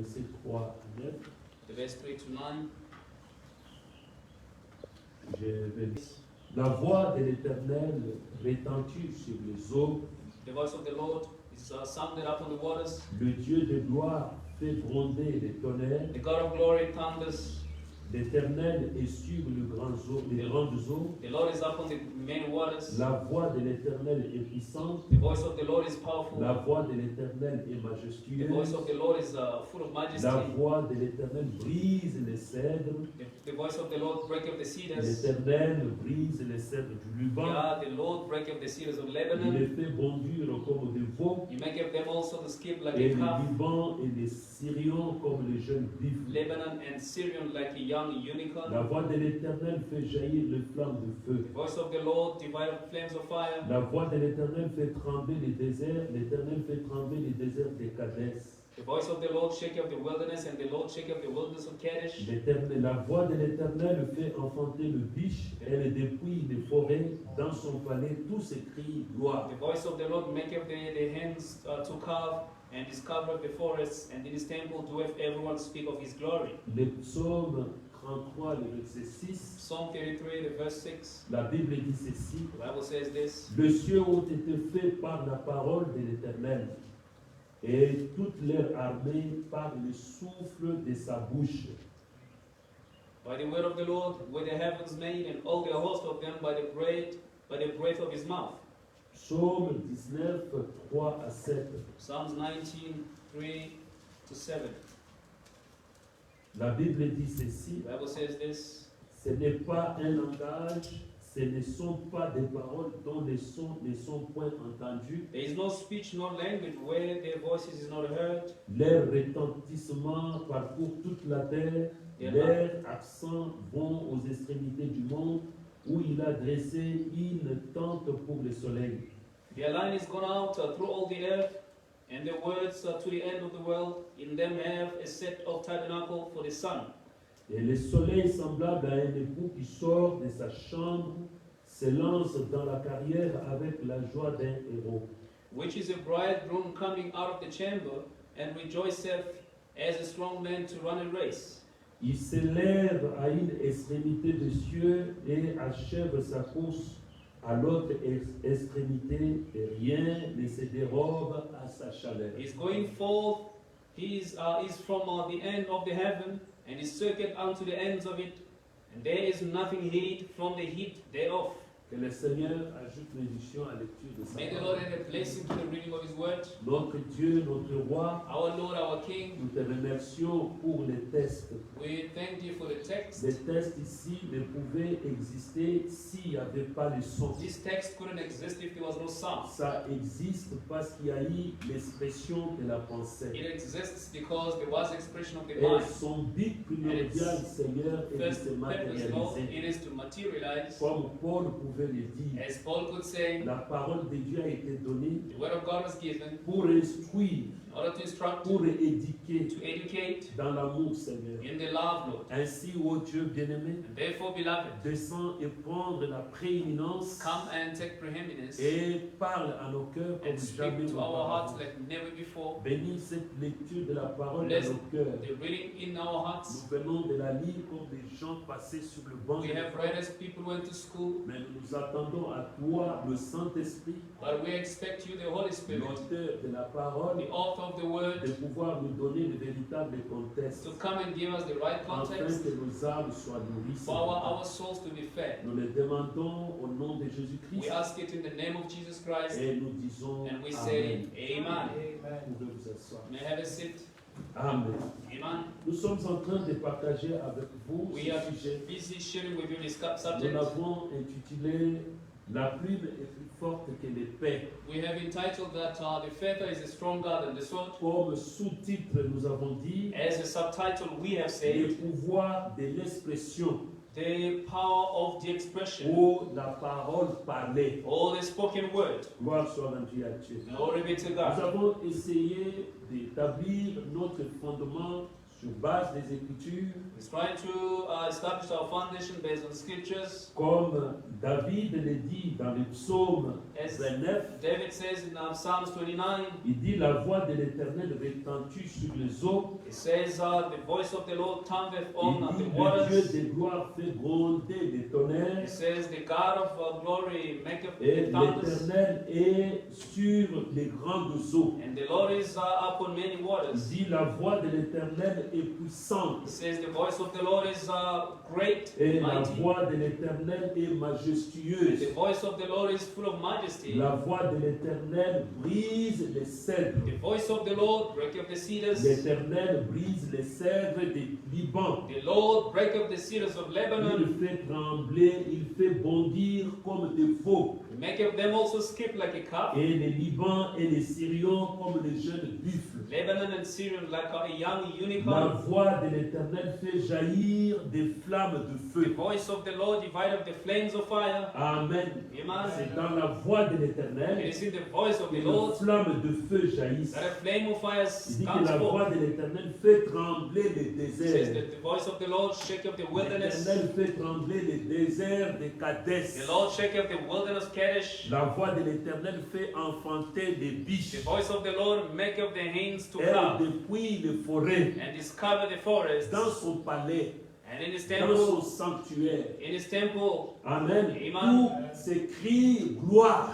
versets 3 à 9. The verse 3 to 9. Je vais lire. La voix de l'Éternel retentit sur les eaux. The voice of the Lord is sounded up on the waters. Le Dieu de gloire fait gronder les tonnerres. The God of glory thunders. L'Éternel est sur les grandes eaux. The Lord is up on the many waters. La voix de l'Éternel est puissante. The voice of the Lord is powerful. La voix de l'Éternel est The majestueuse. voice of the Lord is full of majesty. La voix de l'Éternel brise les cèdres. The voice of the Lord breaketh the cedars. L'Éternel brise les cèdres du Liban. Yeah, the Lord breaketh the cedars of Il Lebanon. les fait bondir comme des veaux. You maketh them also to skip like Et a les calf. Libans et les Syriens comme les jeunes vifs. Lebanon and Syrian like a young unicorn. La voix de l'Éternel fait jaillir les flammes de feu. The voice of the Lord divided flames of fire. La voix de l'Éternel fait trembler les déserts. L'Éternel fait trembler les déserts des Kadès. The voice of the Lord shaketh the wilderness, and the Lord shaketh the wilderness of Kadesh. La voix de l'Éternel fait enfanter le biche. Elle dépouille les forêts. Dans son palais, tous crient gloire. The voice of the Lord maketh the hands to carve, and discovereth the forests, and in his temple doeth everyone speak of his glory. Le psaume 33, le verset 6. Psalm 33, the verse 6. La Bible dit ceci. The Bible says this. Les cieux ont été faits par la parole de l'Éternel, et toute leur armée par le souffle de sa bouche. By the word of the Lord were the heavens made, and all the host of them by the breath of his mouth. Psaume 19, 3 à 7. Psalms 19, 3 to 7. La Bible dit ceci. The Bible says this. Ce n'est pas un langage, ce ne sont pas des paroles dont les sons ne sont point entendus. There is no speech nor language where their voices is not heard. Leur retentissement parcourt toute la terre. Leurs accents vont aux extrémités du monde, où il a dressé une tente pour le soleil. Their line is gone out through all the earth, and their words to the end of the world. In them have a set of tabernacle for the sun. Et le soleil semblable à un époux qui sort de sa chambre, se lance dans la carrière avec la joie d'un héros. Which is a bridegroom coming out of the chamber, and rejoiceth as a strong man to run a race. Il s'élève à une extrémité des cieux et achève sa course à l'autre extrémité, et rien ne se dérobe à sa chaleur. He's going forth, he is from the end of the heaven, and is circuit unto the ends of it, and there is nothing hid from the heat thereof. Que le Seigneur ajoute l'édition à lecture de sa May the Lord parole. add a blessing to the reading of his word. Notre Dieu, notre roi, Our Lord, our King, nous te remercions pour les tests. we thank you for the text. Les tests ici ne pouvaient exister s'il n'y avait pas le son. This text couldn't exist if there was no sound. Ça existe parce qu'il y a eu l'expression de la pensée. It exists because there was expression of the Et mind. son but primordial, Seigneur, est de First se purpose, Lord, matérialiser. it is to materialize. Comme Paul pouvait le dire, As Paul could say, la parole de Dieu a été donnée the word of God was given pour instruire, in order to instruct, pour éduquer to educate dans l'amour, Seigneur. in the love, Lord. Ainsi, ô Dieu bien-aimé, And therefore, beloved, descends et prendre la prééminence come and take preeminence et parle à nos cœurs comme and speak jamais to our hearts auparavant. like never before. Bénis cette lecture de la parole Bless dans nos cœurs. the reading in our hearts. Nous venons de la lire comme des gens passés sur le banc We de have read as people went to school, mais nous nous attendons à toi, le Saint-Esprit, but we expect you, the Holy Spirit, l'auteur de la parole, the author of the word, de pouvoir nous donner le véritable contexte, to come and give us the right afin context que nos âmes soient nourries. for our souls to be fed. Nous le demandons au nom de Jésus-Christ We ask it in the name of Jesus Christ, et nous disons and we Amen. say, Amen. Vous pouvez vous asseoir. May I have a seat? Amen. Amen. Nous sommes en train de partager avec vous We ce are sujet. busy sharing with you this Nous subject. l'avons intitulé La plume est plus forte que l'épée. We have entitled that the feather is stronger than the sword. Comme sous-titre, nous avons dit As a subtitle, we have le said pouvoir de l'expression the power of the expression ou la parole parlée. or the spoken word. Gloire soit rendue à Dieu. Glory be to Nous God. avons essayé d'établir notre fondement sur base des Écritures, He's trying to establish our foundation based on scriptures. comme David le dit dans le psaume As 29, David says in Psalms 29, il dit la voix de l'Éternel retentit sur les eaux. it says, the voice of the Lord thundereth on Il the dit waters. le Dieu de gloire fait gronder les tonnerres. It says, the God of glory maketh Et the thunders. l'Éternel est sur les grandes eaux. And the Lord is upon many Il waters. dit la voix de l'Éternel est puissante. It says, the voice of the Lord is great, Et la mighty. voix de l'Éternel est majestueuse. The voice of the Lord is full of majesty. La voix de l'Éternel brise les cèdres. The voice of the Lord breaketh the cedars. L'Éternel brise les cèdres du Liban. The Lord breaketh the cedars of Lebanon. Il fait trembler, il fait bondir comme des veaux. He maketh them also skip like a calf. Et les Liban et les Syriens comme les jeunes buffles. Lebanon and Syrian like a young La unicorn. voix de l'Éternel fait jaillir des flammes de The feu. voice of the Lord divideth the flames of fire. Amen. Amen. C'est dans la voix de It l'Éternel is in the voice of que the les Lord flammes de feu jaillissent. that a flame of fire Il dit que comes la voix forth. de l'Éternel fait trembler les It says déserts. that the voice of the Lord shaketh the wilderness. L'Éternel fait trembler les déserts de The Kadès. Lord shaketh the wilderness Kadesh. La voix de l'Éternel fait enfanter des biches. The voice of the Lord maketh the hands to Elle clap dépouille les forêts and discover the forest. dans son palais, And in his dans temple, son sanctuaire. in his temple, Amen. Amen. Tout s'écrie gloire.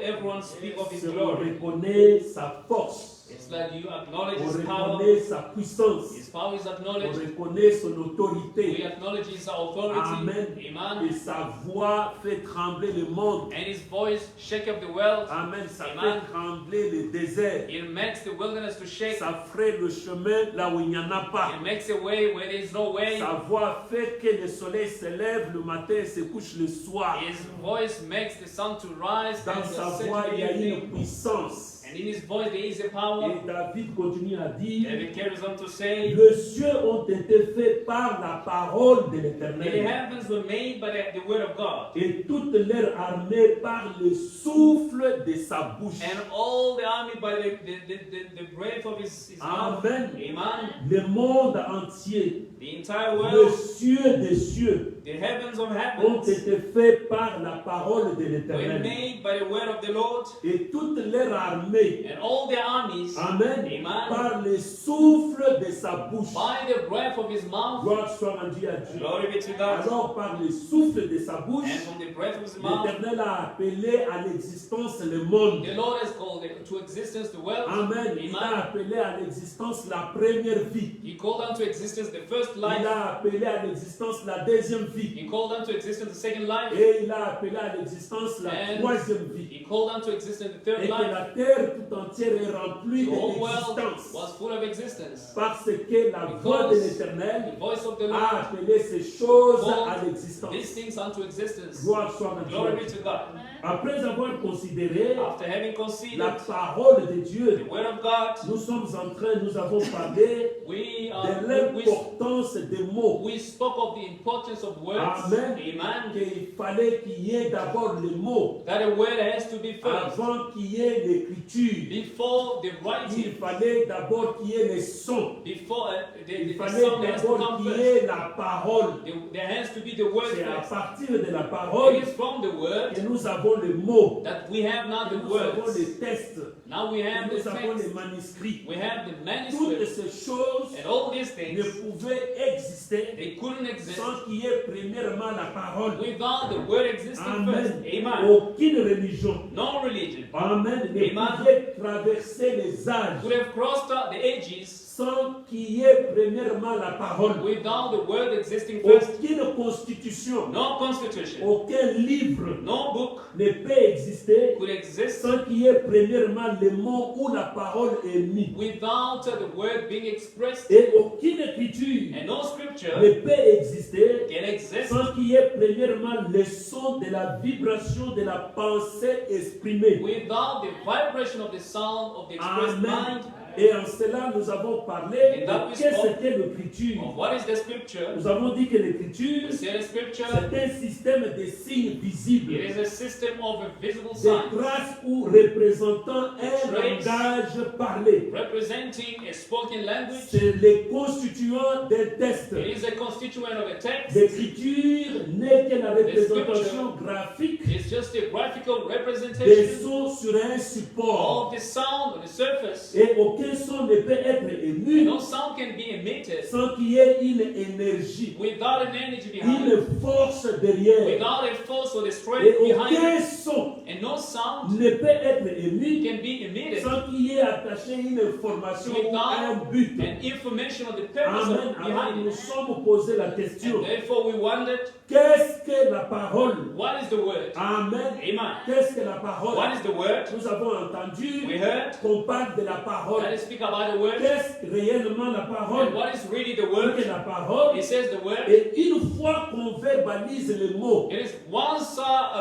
everyone speak of his On glory. reconnaît sa force. It's like you acknowledge On his power. reconnaît sa puissance. His power is On acknowledged. reconnaît son We autorité. acknowledge his authority. Amen. Amen. Et sa voix fait trembler le monde. And his voice shaketh the world. Amen. Ça Amen. fait trembler les déserts. It makes the wilderness to shake. Ça ferait le chemin là où il n'y en a pas. It makes a way where there is no way. Sa voix fait que le soleil se lève le matin et se couche le soir. His voice makes the sun to rise Dans and sa set voix, to il y a the une evening. puissance. And in his voice there is a power. Et David continue à dire, David carries on to say, les cieux ont été faits par la parole de the l'Éternel. heavens were made by the word of God. Et toute leur armée par le souffle de sa bouche. And all the army by the breath of his mouth. Amen. Amen. Le monde entier, The entire les world, cieux des cieux, the heavens of ont heavens, été faits par la parole de were l'Éternel. made by the word of the Lord. Et toute leur armée, And all their armies, Amen, Amen, par le souffle de sa bouche. by the breath of his mouth. Gloire soit rendue à Dieu. Glory be to God. Alors, par le souffle de sa bouche, And from the breath of his mouth, l'Éternel a appelé à l'existence le monde. the Lord has called it to existence the world. Amen. Il a Amen. appelé à l'existence la première vie. He called unto existence the first Il life. a appelé à l'existence la deuxième vie. He called unto existence the second life. Et il a appelé à l'existence la And troisième vie. he called unto existence the Et third que life. la terre tout entière est remplie The whole world d'existence. was full of existence. Parce que la voix de Because l'Éternel the voice of the a Lord appelé ces choses à called these l'existence. things unto existence. Gloire soit à Glory Dieu. be to God. Après avoir considéré After having la considered parole de Dieu, the word of God, nous avons parlé we de l'importance des mots. we spoke of the importance of words. Amen. Amen. Qu'il fallait qu'il y ait d'abord les mots That a word has to be first. avant qu'il y ait l'écriture. Before the Il writing, fallait d'abord qu'il y ait les sons. before Il the fallait sound has to d'abord come qu'il y first. ait la parole. There has to be the word C'est à first. partir de la parole It is from the word que nous avons les mots, that we have now que the nous avons words. les textes, Now we que have the nous avons les text. manuscrits. We have the Toutes manuscript. ces choses And all these ne things, pouvaient exister they couldn't exist sans qu'il y ait premièrement la parole. without the word existing first. Amen. Amen. Aucune religion, No religion Amen, ne Amen. pouvait traverser les âges would have crossed the ages sans qu'il y ait premièrement la parole. without the word existing first. Aucune constitution, No constitution, aucun livre no book ne peut exister could exist sans qu'il y ait premièrement le mot où la parole est mise. without the word being expressed. Et aucune écriture And no scripture ne peut exister can exist sans qu'il y ait premièrement le son de la vibration de la pensée exprimée. without the vibration of the sound of the expressed Amen. mind. Et en cela, nous avons parlé In that de we qu'est-ce spoke qu'est l'écriture. of what is the scripture. Nous avons dit que l'écriture, We say the scripture, c'est un système de signes visibles, it is a system of visible des signs traces ou représentant un Trace. langage parlé. representing a spoken language. C'est les constituants d'un texte. It is a constituent of a text. L'écriture n'est que la représentation graphique It's just a graphical des representation sons sur un support. of the sound on the surface. Et aucun son ne peut être And ému no sound can be emitted sans qu'il y ait une énergie, without an energy behind it, une force derrière. without a force or the Et strength behind aucun it. son And no sound ne peut être ému can be emitted sans qu'il y ait attaché une information ou un without but. an information of the purpose Amen. of Alors behind nous it. sommes posé la question, And therefore we wondered, qu'est-ce que la parole? what is the word? Amen. Amen. Qu'est-ce que la parole? What is the word? Nous avons entendu We heard qu'on parle de la parole. that it speak about the word. Qu'est-ce que réellement la parole? And what is really the Que word? la parole. It says the word. Et une fois qu'on verbalise les mots, It is once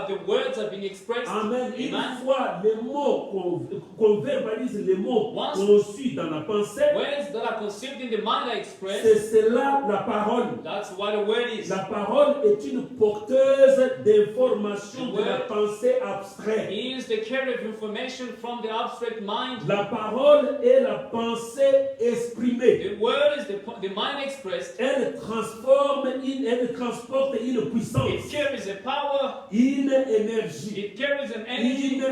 the words have been expressed. amen, une Amen. fois les mots, qu'on verbalise les mots Once- conçus dans la pensée, Words that are conceived in the mind are expressed. c'est cela la parole. That's what a word is. La parole est une porteuse d'informations de la Ouais. pensée abstraite. It is the carrier of information from the abstract mind. La parole est la pensée exprimée. The word is the mind expressed. Elle elle transporte une It puissance, carries a power. une énergie, It carries an energy. une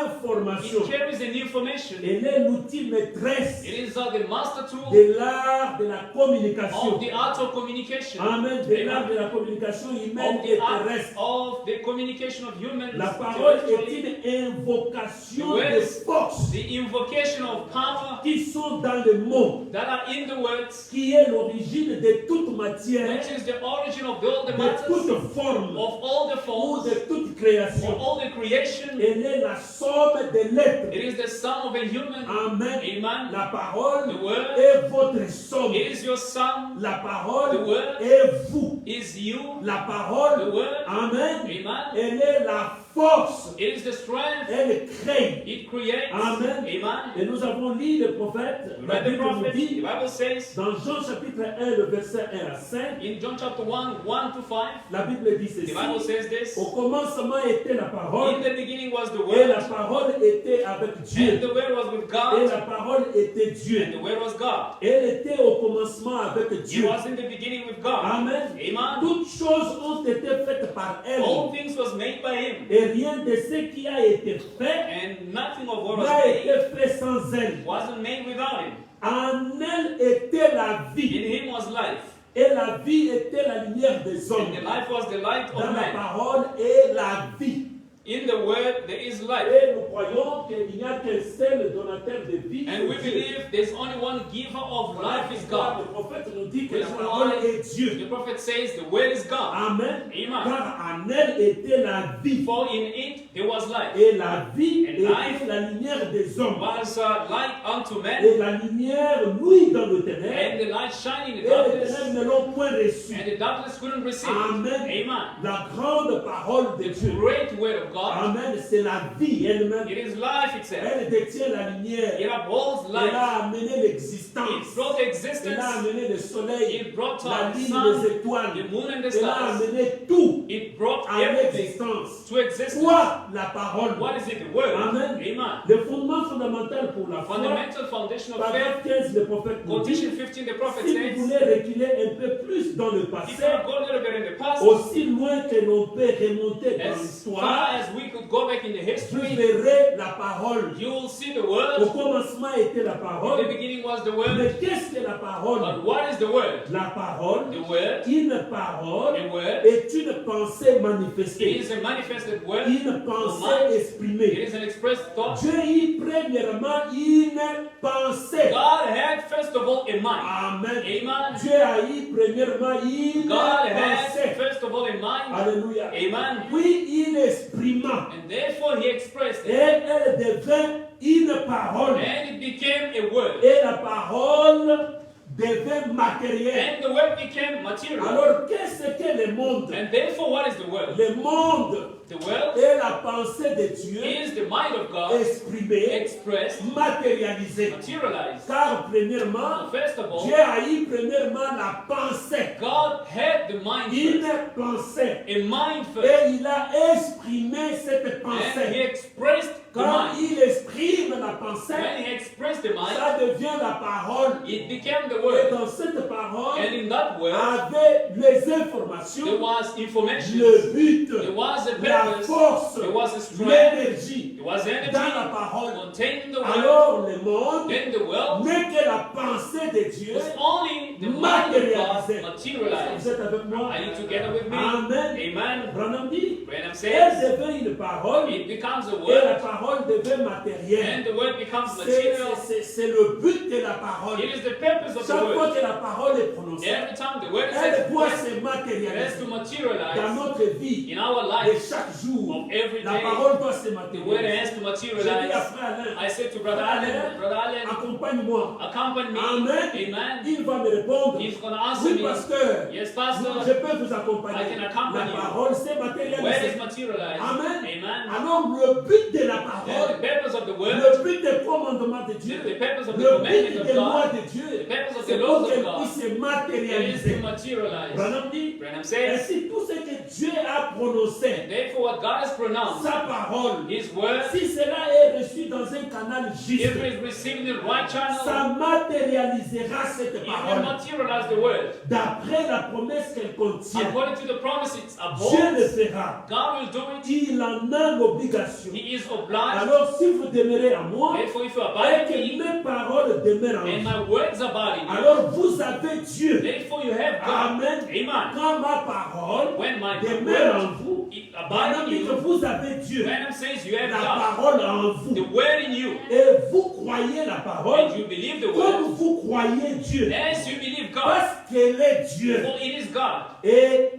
information. It carries an information. Elle est l'outil maîtresse It is the master tool de l'art de la communication. of the art of communication. Amen. De l'art Amen. de la communication humaine Of et the art terrestre. of the communication of humans. La parole est Intellectually. une invocation The de words- force The invocation of power qui sont dans le mot, that are in the words, qui est l'origine de toute matière, which is the origin of all the de matters, toute forme of all the ou forms, de toute of création. all the creation. Elle est la somme des lettres. It is the sum of a human. Amen. Amen. La parole The word est votre somme. It is your sum. La parole The word est vous. is you. La parole, The word. Amen. Amen. Elle est la force. It is the strength. Elle crée. It creates. Amen. Amen. Et nous avons lu le prophète. We La read the Bible nous prophet. The dit Bible says dans Jean chapitre 1, le verset 1 à 5, in John chapter 1, 1 to 5, la Bible dit the ceci. Bible says this. Au commencement était la In parole, the beginning was the et la word, parole était avec and Dieu, the word was with et God, la parole était and the Dieu. word was God. Elle était au commencement avec He Dieu. was in the beginning with God. Amen. Amen. Toutes choses ont été faites par elle, All things was made by him, et rien de ce qui a été fait and nothing of what was n'a été made fait sans elle. wasn't made without him. En elle était la In vie, him was life, et la vie était la lumière des hommes. and the life was the light Dans of la man. parole est la vie. In the word there is life, Et nous croyons qu'il n'y a qu'un seul donateur de vie. and we c'est Dieu. believe there's only one giver of Voilà life is pourquoi God. le prophète nous dit que Which la is parole why est Dieu. the prophet says the word is God. Amen. Amen. Car en elle était la vie. For in it there was life, Et la vie And était life la lumière des hommes. was light unto man, Et la lumière luit dans le ténèbres. and the light shined in Et the les darkness, ténèbres ne l'ont point reçu. and the darkness couldn't receive it. Amen. Amen. La grande parole de The Dieu. great word of God, Amen. C'est la vie elle-même. it is life itself. Elle détient la lumière. It upholds Elle life. a amené l'existence. It brought Elle a existence. amené le soleil, It brought la the ligne sun, des étoiles. the moon and the Elle a stars. amené tout It brought à everything l'existence. to existence. Quoi? La parole. What is it? The word. Amen. Amen. Le fondement fondamental pour la foi. Fundamental foundation of faith. Paragraphe 15, le prophète nous dit, Quotation 15, the prophet si vous says, voulez reculer un peu plus dans le if passé, you go a little bit in the past, aussi loin que l'on peut remonter dans as far l'histoire, as we could go back in the vous history, verrez la parole. you will see the Au word. commencement était la In the parole. beginning was the word. Mais qu'est-ce que la parole? But what is the word? La parole, The word, une parole a word, est une pensée it manifestée, is a manifested word. une pensée It exprimée. is an expressed thought. Dieu eut premièrement une pensée. God had first of all in mind. Amen. Amen. Dieu a eu premièrement une God had pensée. first of all in mind. Alléluia. Amen. Puis il exprima. And therefore he expressed Et it. elle devint une parole. And it became a word. Et la parole devint matérielle. And the word became material. Alors qu'est-ce que le monde? And therefore what is the word? Le monde The world est la pensée de Dieu is the mind of God exprimée, expressed, matérialisée. materialized. Car premièrement, First of all, Dieu a eu premièrement la pensée, God had the mind une first, pensée, a mind first, et il a exprimé cette and He pensée. expressed the Quand mind. il exprime la pensée, When He expressed the mind, ça devient la parole. it became the Et word. dans cette parole, And in that word, avec les there informations, was information, le but, there was a la purpose, force, there was a strength, l'énergie there was energy dans la parole. contained in the word. Alors le monde Then the world n'est que la pensée de Dieu was only the mind of God matérialisée. materialized. Vous êtes avec moi? Are you together with me? Amen. Amen. Branham dit, Branham elle says, devient une parole it becomes a et la word, parole devient matérielle. and the word becomes C'est material. c'est le but de la parole. It is the purpose of the Chaque fois word. que la parole est prononcée, Every time the word is elle doit expressed, se it has matérialiser to dans materialize notre vie in our de life chaque jour. of every La day. parole doit se The word matérialiser. has to Je dis materialize. à frère Alain, I said to Brother Allen, accompagne-moi. accompany me. Amen. Amen. Il va me répondre. He's going to answer Oui, me. pasteur. Yes, Je Pastor. peux vous I accompagner. can accompany La you. parole s'est The word matérialisée. is materialized. Amen. Amen. Alors, le but de la And parole, the purpose of the word, le but des commandements de Dieu, the purpose of the le commandment but of des lois God, de Dieu, the purpose of c'est the pour laws of qu'elle God, puisse se it is matérialiser. to materialize. Branham dit, Branham says, ainsi tout ce que Dieu a prononcé, therefore what God has pronounced, sa parole, His word, si cela est reçu dans un canal juste, if it is received in the right channel, ça matérialisera cette it will parole materialize the word. d'après la promesse qu'elle contient. According to the promise it Dieu le upholds, fera. God will do it. Il en a l'obligation. He is obliged. Alors, si vous demeurez à moi, Therefore, if you et abide que in me, mes paroles demeurent en and vous, my words abide in you, alors vous avez Dieu. therefore you have God. Amen. Amen. Quand ma parole When my demeure en word vous, it Branham abide in dit que you, vous avez Dieu. Branham says you have La God, parole en vous. the word in you, Et vous croyez la parole and you believe the word comme vous croyez Dieu. as you believe God, Parce qu'elle est Dieu. for it is God. Et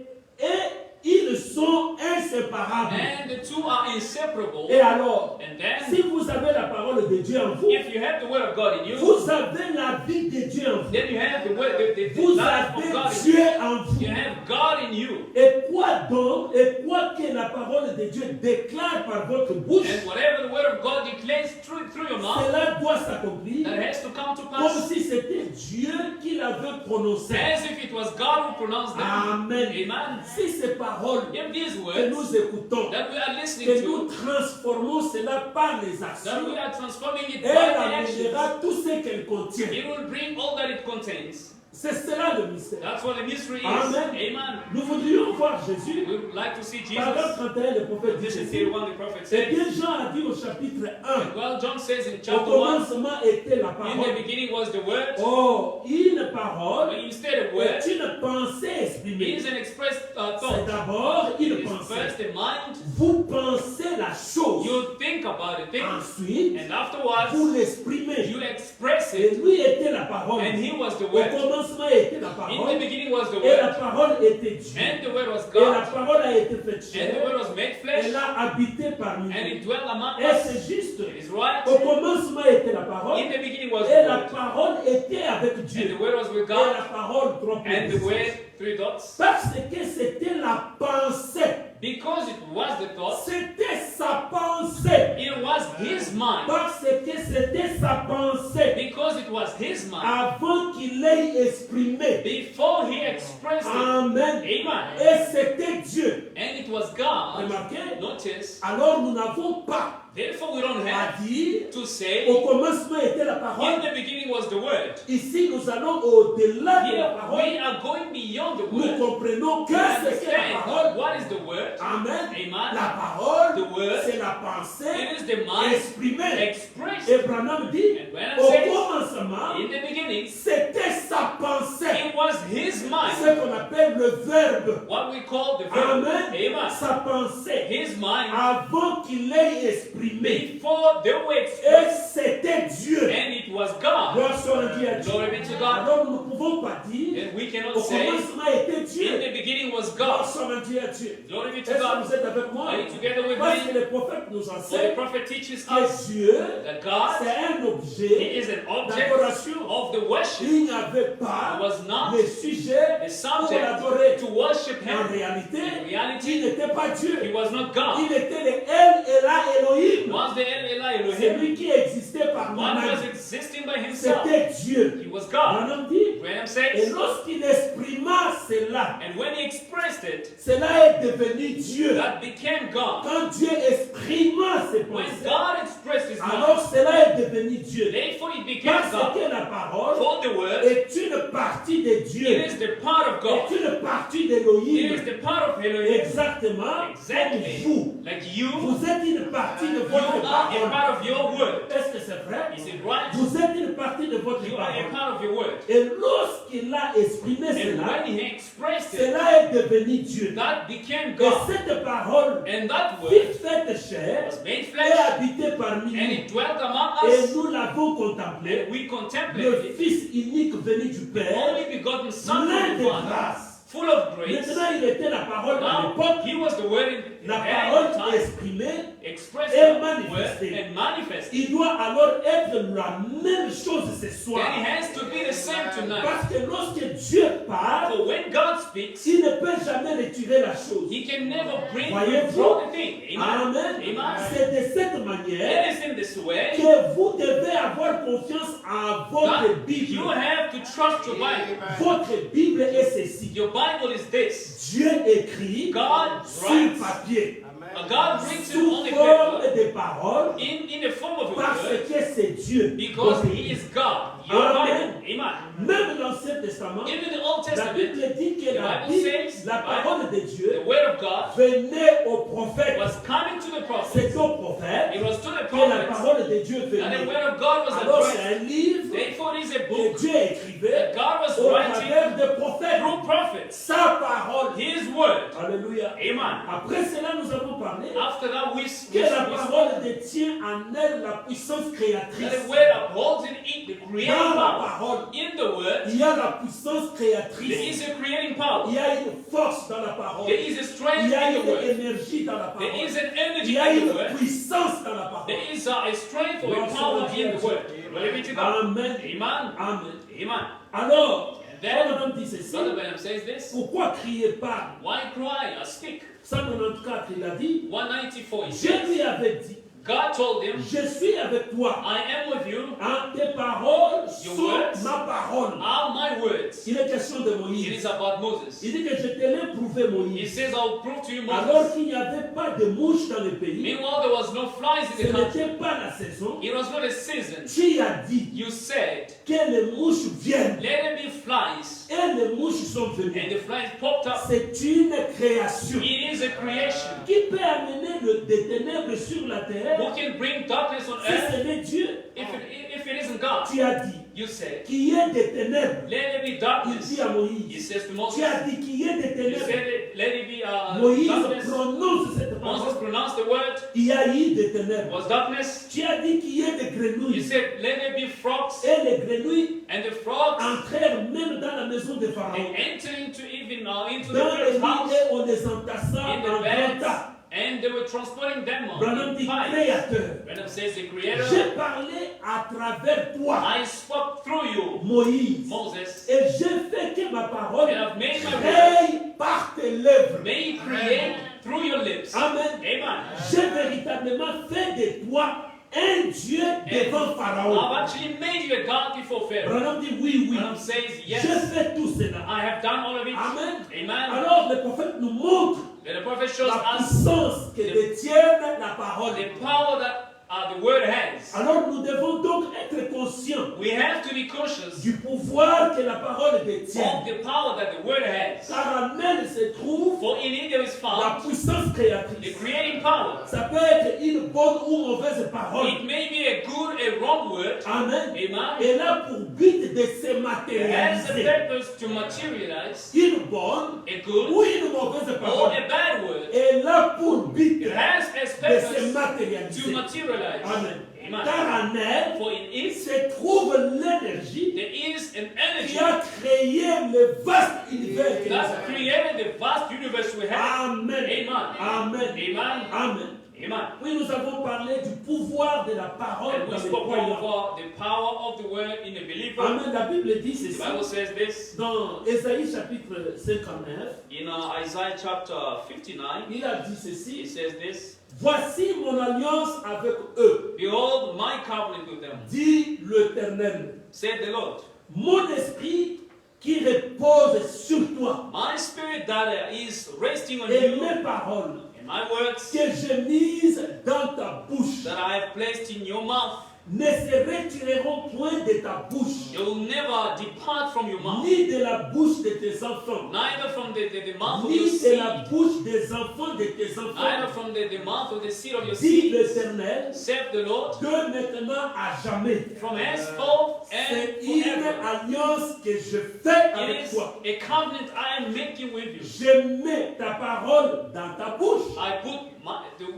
ils sont inséparables. And the two are inseparable. Et alors, And then, si vous avez la parole de Dieu en vous, if you have the word of God in you, vous avez la vie de Dieu en vous. then you have the word, the Vous life of avez God in Dieu you. en vous. You have God in you. Et quoi donc, et quoi que la parole de Dieu déclare par votre bouche, And whatever the word of God declares through your mouth, cela doit s'accomplir that has to come to comme pass, si c'était Dieu qui l'avait prononcé. as if it was God who pronounced them. Amen. Amen. Si ces paroles If these que words nous écoutons, that we are listening que nous to, transformons cela par les that actions, we are transforming it by elle the actions, amènera tout ce qu'elle contient. it will bring all that it contains. C'est cela le mystère. That's what the mystery is. Amen. Amen. Nous voudrions voir Jésus. We would like to see Paragraphe Jesus. 31, le prophète dit Position ceci. 31, the prophet Eh said. bien, Jean a dit au chapitre 1, Well, John says in au chapter 1, commencement était la in the parole. beginning was the word. Oh, une parole But instead of est word, une pensée it exprimée. is an expressed C'est thought. d'abord It une is pensée. first a mind. Vous pensez la chose. You think about a thing, Ensuite, and afterwards, vous l'exprimez. you express Et it. lui était la parole. And he was the Au word. commencement était la In the parole. beginning was the Et la word. parole était Dieu. And the word was Et la God. parole a été faite And the chair. word was made flesh. Elle a habité parmi And nous. it dwelt among Et us. c'est juste. It is right. Au commencement était la parole. In the beginning was Et the la word. parole était avec And Dieu. the word was with Et God. la parole, trois And the points. word, 3 dots. Parce que c'était la pensée. Because it was the thought, C'était sa pensée. it was his mind. Parce que c'était sa pensée. Because it was his mind. Avant qu'il l'ait exprimé. Before he expressed it. Amen. Amen. Et c'était Dieu. And it was God. Remarquez. Notice. Alors nous n'avons pas Therefore, we don't à have dire to say, au commencement était la in parole. the beginning was the word. Ici nous allons au-delà de la Here parole. we are going beyond the Nous word. comprenons que We c'est que la understand parole. what is the word. Amen. Amen. La parole, The word, c'est la pensée it is the mind exprimée. expressed. Et Branham dit, And Branham au says, commencement, in the beginning, c'était sa pensée. it was his mind. Ce qu'on appelle le verbe. What we call the verb. Amen. Amen. Sa pensée. His mind Avant qu'il l'ait exprimé. before they were Et expressed. c'était Dieu. And it was God. Gloire soit rendue à Dieu. Glory be to God. Alors nous ne pouvons pas dire And we au cannot say, commencement était in Dieu. the beginning was Et God. Ensemble, Dieu à Dieu. Glory be Est-ce to que God. vous êtes avec moi? Are you together with Parce que me? les prophètes nous For the enseignent prophet teaches us que Dieu, that God, c'est un He objet is an object d'adoration. of the worship. Il n'y avait pas It was not le sujet the pour subject l'adorer. to worship En Him. réalité, In reality, il n'était pas Dieu. He was not God. Il était le El Elah He Elohim. was the El Elah C'est Elohim. lui qui existait par One was lui-même. existing by Himself. C'était Dieu. He was God. Branham dit. Branham Et says, lorsqu'il exprima cela, and when He expressed it, cela est devenu Dieu. that became God. Quand Dieu exprima ses When pensées, God expressed His mind, alors cela est devenu Dieu. therefore He became Parce God. que la parole For the Word, est une partie de it Dieu. is the part of God. Est une partie It d'Élohim. is the part of Elohim. Exactement Exactly. comme vous. Like you, Vous êtes une partie de you votre are a parole. part of your Word. Est-ce que c'est vrai? Is it right? Vous êtes une partie de votre You are a parole. part of your Word. Et lorsqu'il a exprimé And cela, when He expressed it, cela est devenu Dieu. that became Et God. cette parole And that fut Word faite chair was made et flesh, habitée parmi and nous. it dwelt among Et us, nous l'avons contemplé, and we le contemplated it. Fils unique venu du The Père, only begotten Son plein from de the Father, grâce. full of grace. Maintenant, il était la parole à Now, l'époque, He was the Word in la the parole time, exprimée. expressed et the manifesté. Word and manifested. Il doit alors être la même chose ce soir. Then it has to be the same tonight. Parce que lorsque Dieu parle, For when God speaks, il ne peut jamais retirer la chose. He can never bring Voyez-vous? from the thing. Amen. Amen. Amen. C'est de cette manière It is in this way que vous devez avoir confiance en votre that Bible. you have to trust your Bible. Votre Bible est ceci. Your Bible is this. Dieu écrit God sur writes. papier, God written sous on the forme paper de paroles, in the form of a parce word que c'est Dieu. because He is God. Your Amen. Bible. Amen. Même l'Ancien Testament, Even the Old la Testament, Bible dit que the la Bible Bible, says, la parole de the Dieu Word of God venait au prophète. was coming to the prophet. C'est au prophète It was to the que la prophet, parole de Dieu and the venait. Word of God was Alors c'est addressed. un livre Therefore, it is a que book Dieu écrivait that God was au writing travers des prophètes. through prophets. Sa parole. His Word. Alléluia. Amen. Après cela, nous avons parlé After that, we que la spoke parole détient en elle la puissance that créatrice. the Word upholds in it the creating Dans la power. parole, In the Word, il y a la puissance there créatrice. is a creating power. Il y a une force dans la parole. There is a Il strength y a in the une Word. énergie dans la There parole. is an Il energy y a in the une Word. puissance dans la parole. There is a strength or a power in the Word. Glory be to God. Amen. Amen. Amen. Amen. Alors, And then, Paul dit ceci. Brother Branham says this. Pourquoi crier pas? Why cry or speak? 194, il a dit. 194, he Je says, lui avais dit, God told him, je suis avec toi. I am with you, Hein, tes paroles Your sont words ma parole. are my words. Il est question de It Moïse. is about Moses. Il dit que je te l'ai prouvé, He Moïse. says, I'll prove to you Alors Moses. qu'il n'y avait pas de mouches dans le pays, Meanwhile, there was no flies ce in the country. n'était pas la saison. It was not a season. Tu as dit You said, que les mouches viennent. let there be flies. Et les mouches sont And venues. the flies popped up. C'est une création It is a creation. qui peut amener des ténèbres sur la terre. Who can bring darkness on Si earth ce n'est Dieu, if it isn't God? tu as dit You said, qu'il y ait des ténèbres. let there be Il darkness. dit à He Moïse. says to Tu Moses, as dit qu'il y ait des you ténèbres. said it, let it be Moïse darkness. prononce cette Moses parole. pronounced the word. Il y a eu des It ténèbres. was darkness. Tu as dit qu'il y ait des You grenouilles. said, let there be frogs. Et les grenouilles And the frogs entrèrent même dans la maison de and Pharaon. enter into the Dans les Pharaoh's house lits et on les entassa in en the grand beds, tas. and they were transporting them Branham on dit pipes. créateur. Branham says, the Creator, J'ai parlé à travers toi, I spoke through you, Moïse. Moses, Et j'ai fait que ma parole and I've made my word. crée par tes lèvres. May it create through your lips. Amen. Amen. J'ai véritablement fait de toi un Dieu devant Pharaon. I've actually made you a God before Pharaoh. Branham dit oui, oui. Branham says, J'ai yes, fait tout cela. I have done all of it. Amen. Amen. Alors le prophète nous montre Then the prophet shows la us puissance que détienne la parole. the power that the word has. Alors nous devons donc être conscients We have to be cautious du pouvoir que la parole of détient. the power that the word has. Car en elle se trouve For in it there is la found puissance the créatrice. creating power. Ça peut être une bonne ou mauvaise parole. It may be a good, a wrong word. Amen. Amen. Elle a pour but de se It has the matérialiser. purpose to materialize Une bonne a good ou une mauvaise or parole. a bad word. Elle a pour but It has as de se purpose to matérialiser. materialize. Amen. Amen. Car en elle For in it se trouve l'énergie there is an qui energy a créé le vaste univers que nous that avons. created the vast universe we have. Amen. Amen. Amen. Amen. Amen. Amen. Oui, nous avons parlé du pouvoir de la parole And we dans les spoke croyants. over the power of the word in the believer. Amen. La Bible dit The ceci Bible says this dans Ésaïe chapitre 59. in Isaiah chapter 59. Il a dit It ceci. says this. Voici mon alliance avec eux, Behold my covenant with them, dit l'Éternel. said the Lord. Mon esprit qui repose sur toi My spirit that is resting on et you, mes paroles and my words que j'ai mises dans ta bouche that I have placed in your mouth, ne se retireront point de ta bouche, they will never depart from your mouth, ni de la bouche de tes enfants, neither from the mouth of your ni de seed, la bouche des enfants de tes neither enfants, from the mouth of the seed of your dit seed, l'Éternel, saith the Lord, de maintenant à jamais. from henceforth and C'est une forever. alliance que je fais It avec is toi. a covenant I am making with you. Je mets ta parole dans ta bouche. I put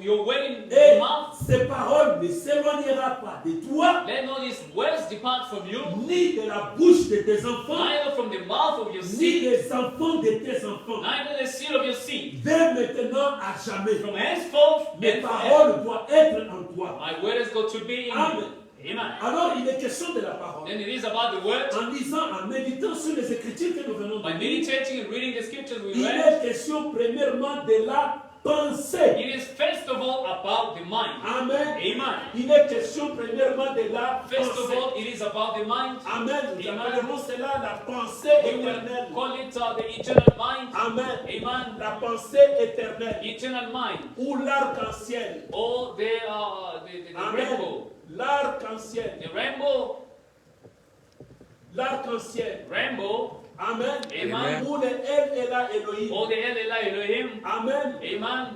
your word in Et your mouth. ces paroles ne s'éloignera pas de toi, Let not these words depart from you, ni de la bouche de tes enfants, neither from the mouth of your ni seed, des enfants de tes enfants. neither the seed of your seed. Dès maintenant à jamais. From henceforth Mes and forever. paroles doivent être en toi. My word has got to be in Amen. you. Amen. Alors il est question de la parole. Then it is about the word. En lisant, en méditant sur les Écritures que nous venons By de lire, meditating and reading the scriptures we il read, est question premièrement de la pensée. it is first of all about the mind. Amen. Amen. Il est question premièrement de la First of pensée. all, it is about the mind. Amen. Nous Amen. appellerons cela la pensée We will éternelle. call it the eternal mind. Amen. Amen. La pensée éternelle. Eternal mind. Ou l'arc-en-ciel. Or the Amen. rainbow. L'arc-en-ciel. The rainbow. L'arc-en-ciel. Rainbow. Amen. Amen. Ou le El Ela Elohim. Or the El Elah Elohim. Amen. Amen.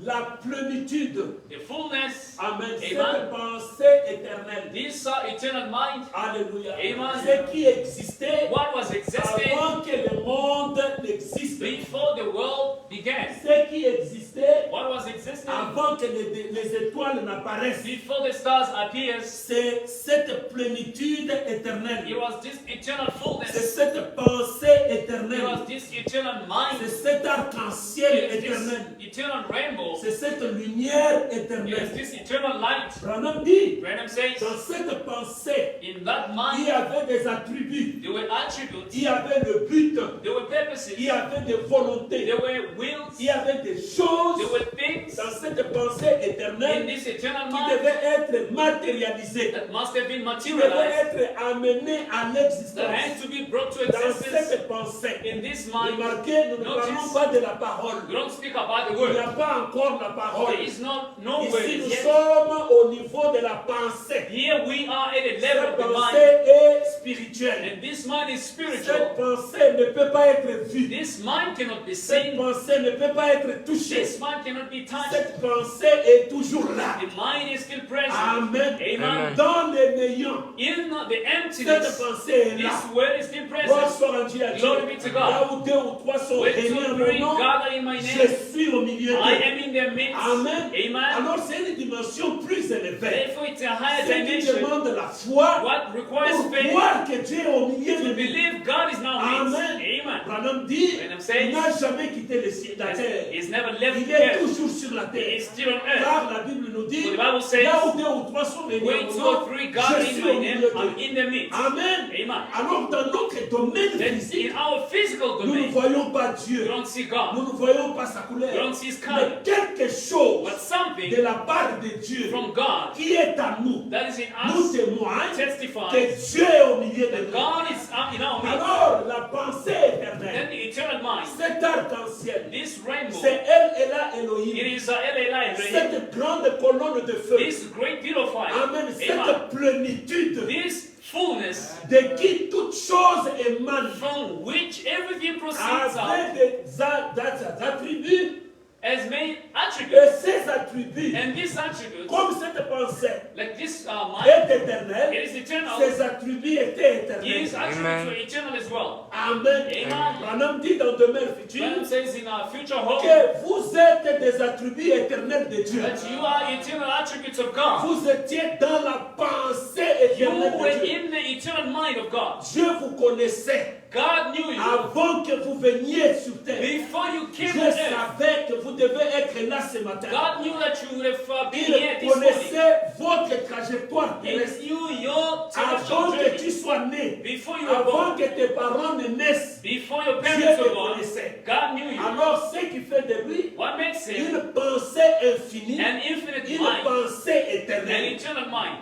La plénitude. The fullness. Amen. Cette Amen. pensée éternelle. This eternal mind. Alléluia. Amen. Ce qui existait What was existing avant que le monde n'existe. before the world began. Ce qui existait What was existing avant que les étoiles n'apparaissent. before the stars appears. C'est cette plénitude éternelle. It was this eternal C'est fullness. cette pensée It éternelle. was this eternal C'est mind. cet arc-en-ciel It is éternel. this eternal rainbow. C'est cette lumière It is éternelle. this eternal light. Branham dit, Branham says, dans cette pensée, in that il mind, y avait des attributs, there were attributes, il y avait le but, there were purposes, il y avait des volontés, there were wills, il y avait des choses there were things dans cette pensée in éternelle this eternal qui mind devaient être matérialisées, that must have been qui devaient materialized, être amenées à that l'existence. had to be brought to Dans existence. cette pensée, In this mind, remarquez, nous ne notice, parlons pas de la parole. we don't speak about the Il n'y a word. pas encore la parole. There is no word Ici, nous yet. sommes au niveau de la pensée. Here we are at a level Cette of the pensée mind, est spirituelle. and this mind is Cette spiritual. pensée ne peut pas être vue. This mind cannot be Cette seen. pensée ne peut pas être touchée. This mind cannot be touched. Cette pensée est toujours là. The mind is still present. Amen. Amen. Dans le néant, In the cette emptiness, pensée est là. this word is still Gloire present. soit rendue à Dieu. Glory be to God. Là où deux ou trois sont Where réunis two en or mon three nom, gather in my je name, suis au milieu I d'eux. am in their midst. Amen. Amen. Alors c'est une dimension plus élevée. Therefore, it's a higher Ce qui dimension. demande la foi What requires pour faith croire que Dieu est au milieu de to nous. believe God is now midst. Amen. Amen. Branham dit, Branham il says, n'a jamais quitté la terre. He's never left Il the est earth. toujours sur la He terre. is still on earth. Car la Bible nous dit, For the Bible says, là où deux ou trois sont réunis where en two mon or nom, three je gather in suis my au name, milieu I'm d'eux. in the midst. Amen. Amen. Alors dans notre domaine Then physique, in our physical nous ne domain, voyons pas we Dieu. don't see God. Nous ne voyons pas sa We couleur. don't see His Mais kind. quelque chose But something de la part de Dieu from God qui est à nous, that is in nous us témoigne que testifies Dieu est au milieu de that nous. God is in our midst. Alors la pensée éternelle, Then the eternal mind, cet arc-en-ciel, this rainbow, c'est elle et là it Elohim. is El Elah Elohim, Cette grande colonne de feu. this great pillar of fire. Amen. Amen. Cette plénitude This fullness de qui toute chose émane from which everything proceeds out avec des attributs as main Et attributes. ces attributs, And these attributes, comme cette pensée like this mind, est éternelle, it is eternal. ces attributs étaient These éternels. attributes are eternal as well. Amen. Amen. Branham dit dans Demeure future Bible says in our future hope que vous êtes des attributs éternels de Dieu. that you are eternal attributes of God. Vous étiez dans la pensée You éternelle were de Dieu. in the eternal mind of God. Dieu vous connaissait God knew you avant que vous veniez sur terre. before you came Dieu on earth. savait que vous devez être là ce matin. God knew that you would have been Il here this morning. connaissait votre trajectoire He terrestre. knew your Avant celestial que journey tu sois né, before you were avant born, que tes parents ne naissent, before your Dieu parents te were born. connaissait. God knew you. Alors, ce qui fait de lui What makes him une pensée infinie, an infinite une mind, pensée an éternelle. eternal mind?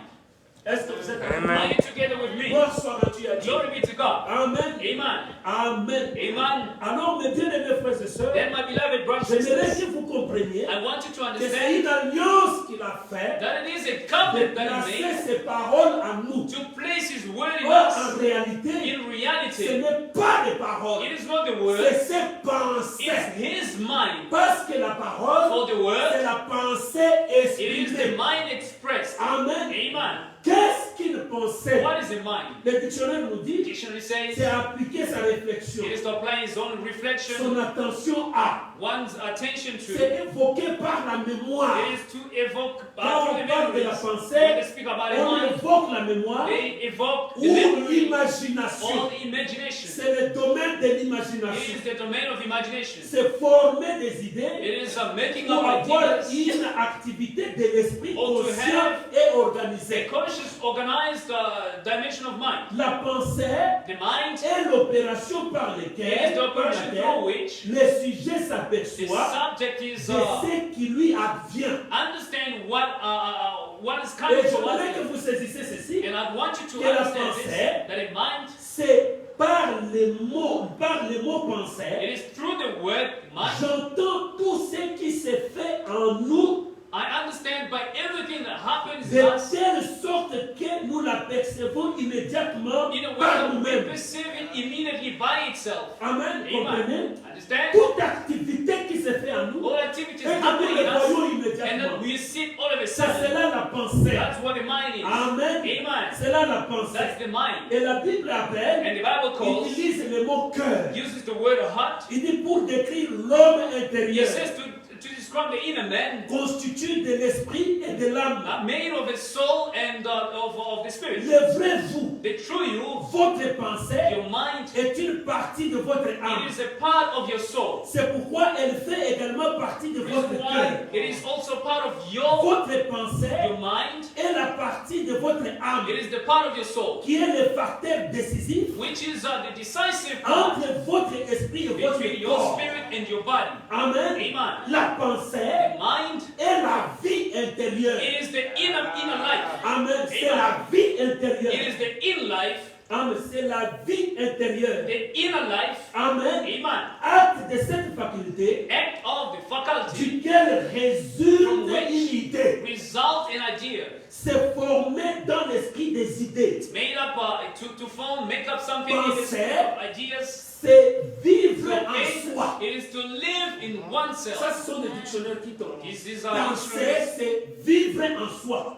Est-ce que vous êtes avec Are moi? you together with me? Gloire soit rendue à Dieu. Glory be to God. Amen. Amen. Amen. Amen. Alors, mes bien-aimés frères et sœurs, Then, my beloved brothers and j'aimerais sisters, que vous compreniez I want you to que c'est une understand alliance qu'il a faite that it is a de covenant that he placer made ses paroles en nous. to place his word in Or, us. en réalité, In ce reality, n'est pas des paroles, it is not the c'est word, ses it pensées. is his mind. Parce que la parole, For the c'est word, la pensée it is the exprimée. mind expressed. Amen. Amen. Qu'est-ce qu'une pensée? What is a mind? Le dictionnaire nous The dit, dictionary says c'est appliquer sa réflexion, it is to apply his own reflection, son attention à. one's attention to. C'est évoqué par la mémoire. It is to evoke Quand through on the parle de la memories. When pensée, they speak about a on mind, évoque la mémoire they evoke the ou memory l'imagination. or the imagination. C'est le domaine de It l'imagination. is the domain of imagination. C'est former des idées It is making pour up avoir ideas, une activité de l'esprit Or to conscient have et a organisé. conscious, organized dimension of mind. La pensée The mind est l'opération par is laquelle the operation through which le sujet the s'aperçoit subject is de ce qui lui advient. understand what is Et coming to j'aimerais que us. vous saisissez ceci, And I want you to Que la understand this, pensée, that a mind, c'est par les mots pensée, it is through the word mind. j'entends tout ce qui se fait en nous I understand by everything that happens de in us telle sorte que nous la percevons immédiatement in a way par that we nous-mêmes. perceive it immediately by itself. Amen, comprenez? Amen. Understand? Toute activité qui se fait en nous, All activities et que nous happening les in us, voyons and immédiatement. then we see it all of a Ça, c'est sudden. là la pensée. That's what the mind is. Amen. Amen. C'est là la pensée. That's the mind. Et la Bible appelle, And the Bible calls, utilise le mot cœur. uses the word heart. Il dit pour décrire l'homme It intérieur, says to describe the inner man, constitué de l'esprit et de l'âme. made of the soul and of the spirit. Le vrai vous, The true you, votre pensée, your mind, est une partie de votre âme. it is a part of your soul. C'est pourquoi elle fait également partie de votre Reason cœur. why it is also part of your Votre pensée mind. est la partie de votre âme, It is the part of your soul, qui est le facteur décisif which is the decisive part entre votre esprit et votre between your corps. spirit and your body. Amen. Amen. La pensée The mind, est la vie intérieure. it is the inner life. Amen. C'est la vie intérieure. It is the in life, Amen. C'est la vie intérieure. the inner life. Amen. Amen. Acte de cette faculté Act of the faculty duquel résulte From which- une idée. result in idea. C'est formé dans l'esprit des idées. It's made up to form, make up something in this Pensée. ideas. C'est vivre To en think, soi. it is to live in oneself. Ça, ce sont des dictionnaires qui tombent. This is Penser, c'est vivre en soi.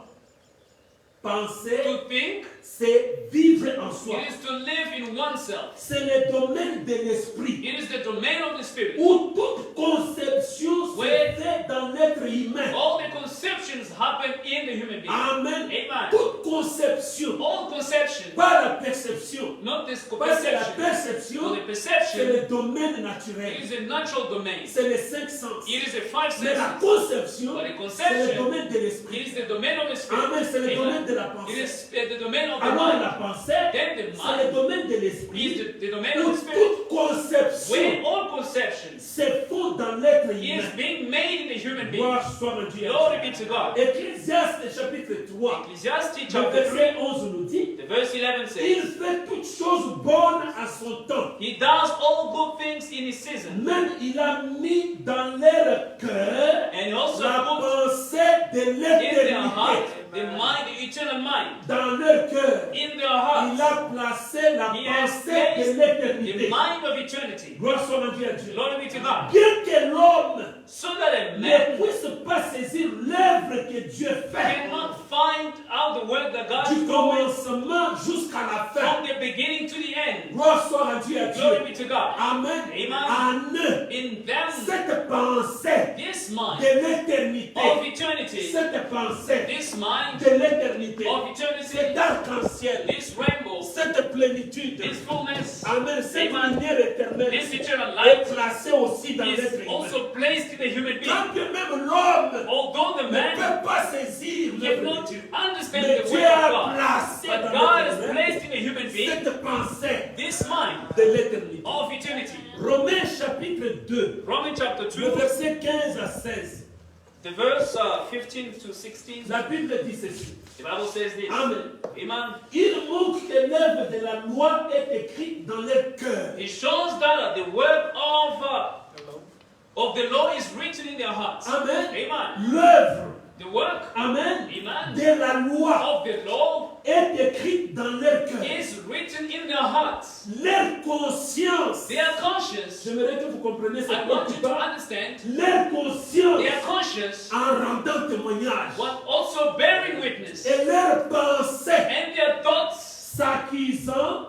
Penser, to think, c'est vivre en soi. it is to live in oneself. C'est le domaine de l'esprit It is the domain of the spirit. où toute conception se Where- fait dans l'être humain. All the conceptions happen in the human being. Amen. Amen. Toute conception, All conception, pas la perception. not this Parce que la perception. perception, For the c'est perception, le domaine it naturel. is a natural domain. C'est les cinq sens. It is a five Mais la senses. conception, But the c'est le conception, domaine de it l'esprit. is the domain of the spirit. Amen. C'est le Amen. domaine de la It pensée. is the domain of the Alors mind. la pensée, Then the c'est le mind domaine de is l'esprit. the domain Où of the spirit. toute conception Where all conceptions se font dans l'être is humain. being made in the human being. Gloire soit rendue à Glory Dieu. be to God. Ecclésiaste chapitre 3, Ecclesiastes le chapter 3, verset 11 nous dit, the verse 11 il says, fait toutes choses bonnes à son temps. He does all good things in His season. Même il a mis dans leur cœur And He also la put pensée de in their heart l'éternité. the mind, the eternal mind. Dans leur cœur, In their il hearts, a placé la He has pensée placed de the l'éternité. mind of eternity. Gloire soit rendue à Dieu. Glory be to God. Bien que l'homme so that a ne man puisse pas saisir l'œuvre que Dieu fait cannot find out the work that God du is doing commencement jusqu'à la fin. from the beginning to the end. Gloire soit rendue à Dieu. Glory be to God. Amen. Amen. En eux, In them, cette pensée this mind de l'éternité, of eternity, cette pensée this mind de l'éternité, of eternity, cet arc-en-ciel, this rainbow, cette plénitude, this fullness, amen, cette Amen. lumière éternelle this eternal est light placée aussi dans is l'être humain. also placed in the human being. Quand bien même l'homme Although the ne man peut pas saisir l'œuvre cannot de Dieu, understand mais the Dieu work of a God, placé but dans God l'être has humain placed in the human being cette pensée this mind de l'éternité. of eternity. Romains chapitre 2, Romans chapter le 2, verset 15 à 16. the verse 15 to 16, La Bible dit ceci. the Bible says this. Amen. Amen. Il montre que l'œuvre de la loi est écrite dans leur cœur. It shows that the work of the law is written in their hearts. Amen. Amen. L'œuvre, The work, amen, amen, de la loi of the law est écrite dans leur cœur. is written in their hearts. Leur conscience, Their conscience, j'aimerais que vous compreniez ce I want you to point. understand, Leur conscience, their conscience en rendant témoignage, was also bearing witness. et leur pensée, And their thoughts, s'accusant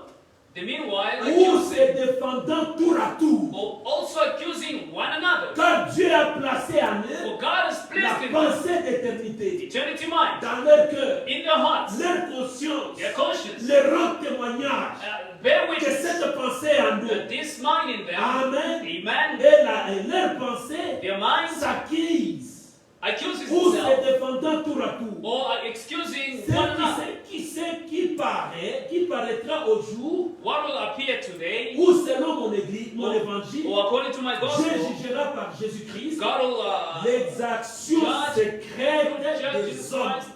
the meanwhile, ou se accusing, défendant tour à tour. or also accusing one another. Car Dieu a placé en eux For God has la placed in them pensée d'éternité eternity mind dans leur cœur. in their hearts. Leur conscience Their conscience leur rend témoignage bear que witness cette pensée en eux. that this mind in them, Amen. amen, Et leur pensée their mind s'accuse accuses ou se itself défendant tour à tour. or are excusing C'est one another. qui paraîtra au jour What will appear today, où selon mon église, mon évangile, or according to my Dieu gospel, jugera par Jésus-Christ God will les actions secrètes judge des Jesus hommes. Christ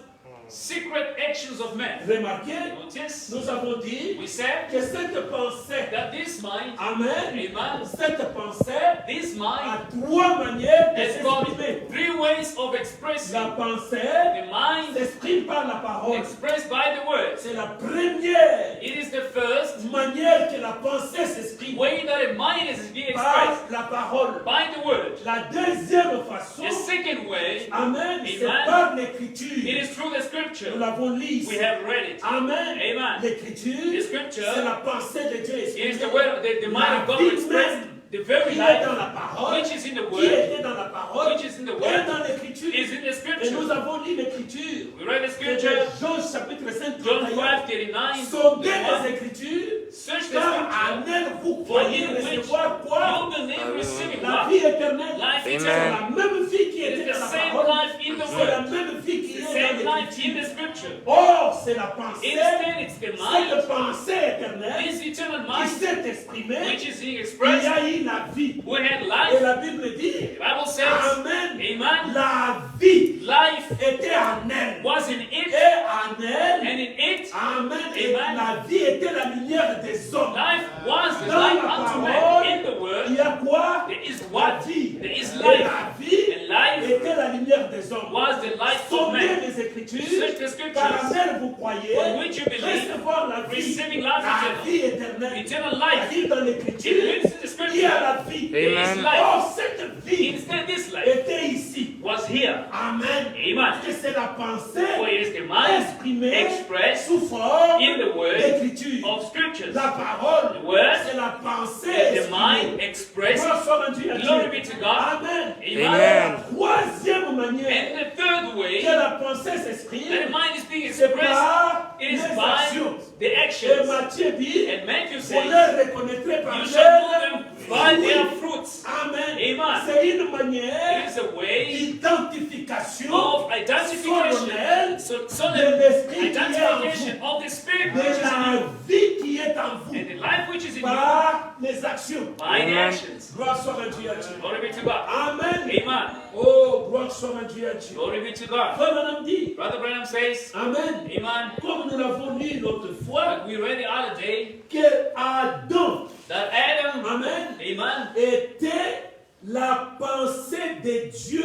secret actions of men. Remarquez, Notice, nous avons dit we said que cette pensée, that this mind, amen, amen, cette pensée this a mind trois manières de has got s'exprimer. 3 ways of expressing. La pensée The mind s'exprime par la parole. expressed by the words. C'est la première It is the first manière que la pensée s'exprime way that a mind is being par expressed, la parole. by the word. La deuxième façon, The second way, amen, c'est Amen. par it l'écriture. is through the Nous scripture. l'avons lu. We have read it. Amen. Amen. L'écriture, The scripture c'est la pensée de Dieu. It is the word, the mind of God vie expressed, même the very qui est dans life la parole, which is in the qui word, était dans la parole, which is in the et word, dans l'écriture. is in the Et nous scripture. avons lu l'écriture. We read the C'est scripture, Jean chapitre 5, John 31. 5:39. Sondez les écritures, Search the car scripture, en elles vous for croyez in which recevoir quoi? you believe receiving La what? vie éternelle. Life C'est eternal. la même vie qui It était is the dans la same parole. life in the C'est la word, même vie qui the est same dans life in the l'écriture. scripture. Or, c'est la pensée, Instead, it's the mind, cette pensée éternelle this eternal qui mind, s'est exprimée. which is being Il y expressed. a eu la vie. We had Et life. la Bible dit, The Bible says, Amen, amen, la vie life était en elle. was in it, Et en elle, and in it, Amen, et Amen. la vie était la lumière des hommes. life was the Dans light la unto parole, man. In the Il word, y a quoi? there is La what? vie. There is Et life. la vie And life était la lumière des hommes. was the light of Sondez man. les Écritures, Search the car en scriptures, elles vous croyez for which you believe, recevoir la vie, receiving life la eternal. vie éternelle. Eternal life. C'est-à-dire dans It l'Écriture, lives in the il y a scripture. la vie. There is Amen. life. Or, cette vie Instead, this life était ici. was here. Amen. Amen. Parce que c'est la pensée For it is the mind exprimée expressed sous forme in the word d'écriture. of scriptures. La parole, The word c'est la pensée is the mind exprimée. expressed. Gloire soit rendue à Dieu. Glory be to God. Amen. Amen. Amen. La troisième manière And the third way que la pensée that the s'exprime, mind is being c'est expressed par is les by actions. the Et actions. Matthieu dit, And Matthew vous says, les reconnaîtrez par you shall know leurs them by their fruits. fruits. Amen. Amen. C'est une It manière is a way d'identification of identification, solennelle so de solemn l'esprit qui est en identification vous, of the spirit de which is in la you, vie qui est en vous, and the life which is in you par les actions. by the Amen. actions. Gloire soit rendue à Dieu. Glory be to God. Amen. Amen. Oh, gloire soit rendue à Dieu. Glory be to God. Frère Madame dit, Brother Branham says, Amen. amen, Comme nous l'avons lu l'autre fois, like we read the other day, que Adam, that Adam, Amen, amen, était la pensée de Dieu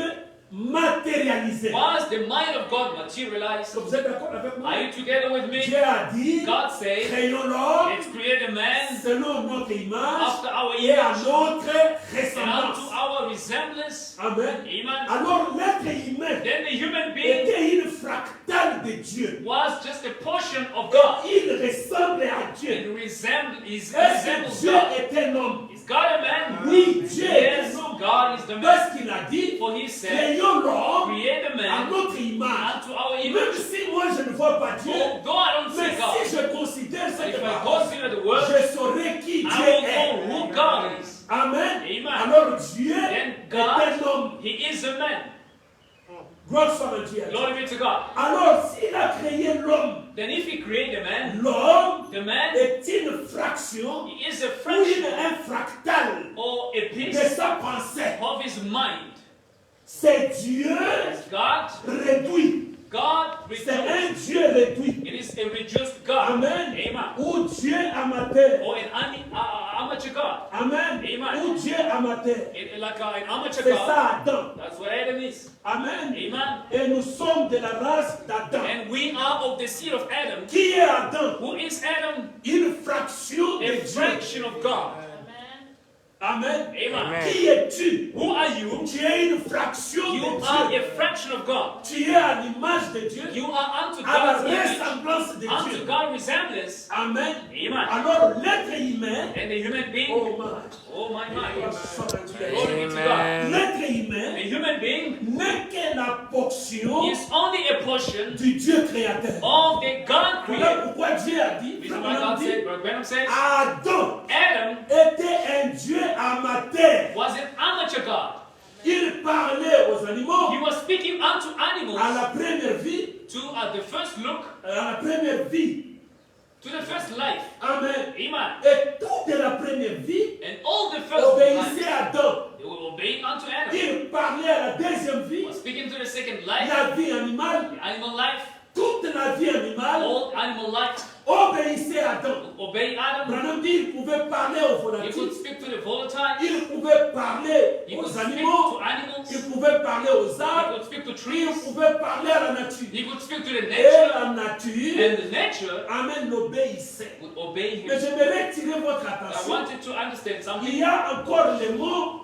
matérialisée. was the mind of God materialized. Vous êtes d'accord avec moi? Are you together with me? Dieu a dit, God said, créons l'homme let's create a man selon notre image after our et à image notre and ressemblance. unto our our resemblance. Amen. Amen. Alors l'être humain Then the human being était une fractale de Dieu. was just a portion of God. Il ressemblait à Dieu. It resembles Est-ce que Dieu God. est un homme? Is God a man? Oui, Dieu est Yes, un homme. God is the man. Parce qu'il a dit, For he said, créons l'homme create a à man notre image. unto our Même image. si moi je ne vois pas Dieu, Though I don't mais see God, si je considère but cette if I parole, consider the word, je saurai qui Dieu I will know est. who God is. Amen. Amen. Alors Dieu Then est God, un homme. he is a man. Gloire soit à Dieu. Glory be to God. Alors s'il a créé l'homme, Then if he created a man, l'homme the man, est une fraction he is a ou fraction un fractal or a de piece sa pensée. of his mind. C'est Dieu It's God, réduit. God C'est un reduced. Dieu réduit. It is a reduced God. Amen. Amen. Ou Dieu amateur. Or an amateur God. Amen. Amen. Ou Dieu amateur. Like an amateur C'est God. ça Adam. That's what Adam is. Amen. Amen. Et nous sommes de la race d'Adam. And we are of the seed of Adam. Qui est Adam? Who is Adam? Une fraction de A Dieu. fraction of God. Amen. Amen. Qui es-tu? Who are you? Tu es une fraction You de are Dieu. a fraction of God. Tu es à l'image de Dieu. You are unto À la God's image, ressemblance de unto Dieu. God's resemblance. Amen. Amen. Alors l'être humain, And the human being, oh my, oh my, my. Amen. Glory be to God. L'être A humain human being n'est que la portion is only a portion du Dieu créateur. of the God Voilà creator. pourquoi Dieu a dit, Reason why God said, Brother Branham says, Adam Adam était un Dieu amateur. was an amateur God. Il parlait aux animaux He was speaking unto à animals la première vie, to the first look, à la première vie. to the first life. Amen. Amen. Et toute la première vie And all the first life, obéissait à Adam. they were obeying unto Adam. Il parlait à la deuxième vie, He was speaking to the second life, la vie animale, the animal life, toute la vie animale all animal life, obéissait à Adam. obeying Adam. Branham dit il pouvait parler aux He volatiles, could speak to the volatile, il pouvait parler he could aux speak animaux, to animals, il pouvait parler aux he arbres, could speak to il trees, pouvait parler à la nature. he could speak to the Et nature, la nature, and the nature Amen, l'obéissait. would obey Mais him. j'aimerais tirer votre I attention. want you to understand Il something. y a encore le mot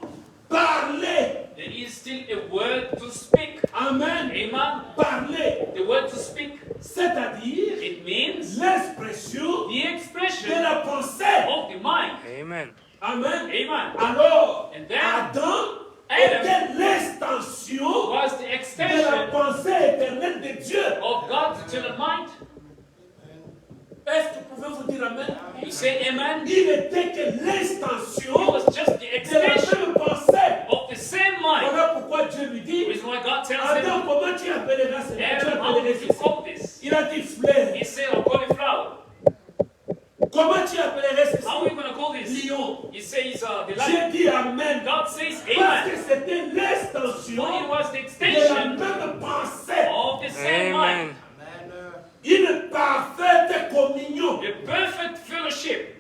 parler. There is still a word to speak. Amen. Amen. Parler. The word to speak, C'est-à-dire it means l'expression the de expression la pensée. of the mind. Amen. Amen. Amen. Alors, And then Adam Adam était l'extension was the de la extension pensée éternelle de Dieu. of God's eternal mind. Est-ce que vous pouvez vous dire Amen? You say amen? Il n'était que It l'extension was just the de la extension même pensée. of the same mind. Voilà pourquoi Dieu lui The dit, reason why God tells him, Adam, comment tu appelleras cela? Tu Adam, how appelleras did you ceci. call this? Il a dit fleur. He said, I'll call it flower. Comment tu appellerais ceci? How are we going to call this? Lion. He says the Dieu lion. dit Amen. God says Parce que amen. c'était For l'extension it was the de la extension même pensée. of the same mind. Amen. Une parfaite communion. The perfect fellowship.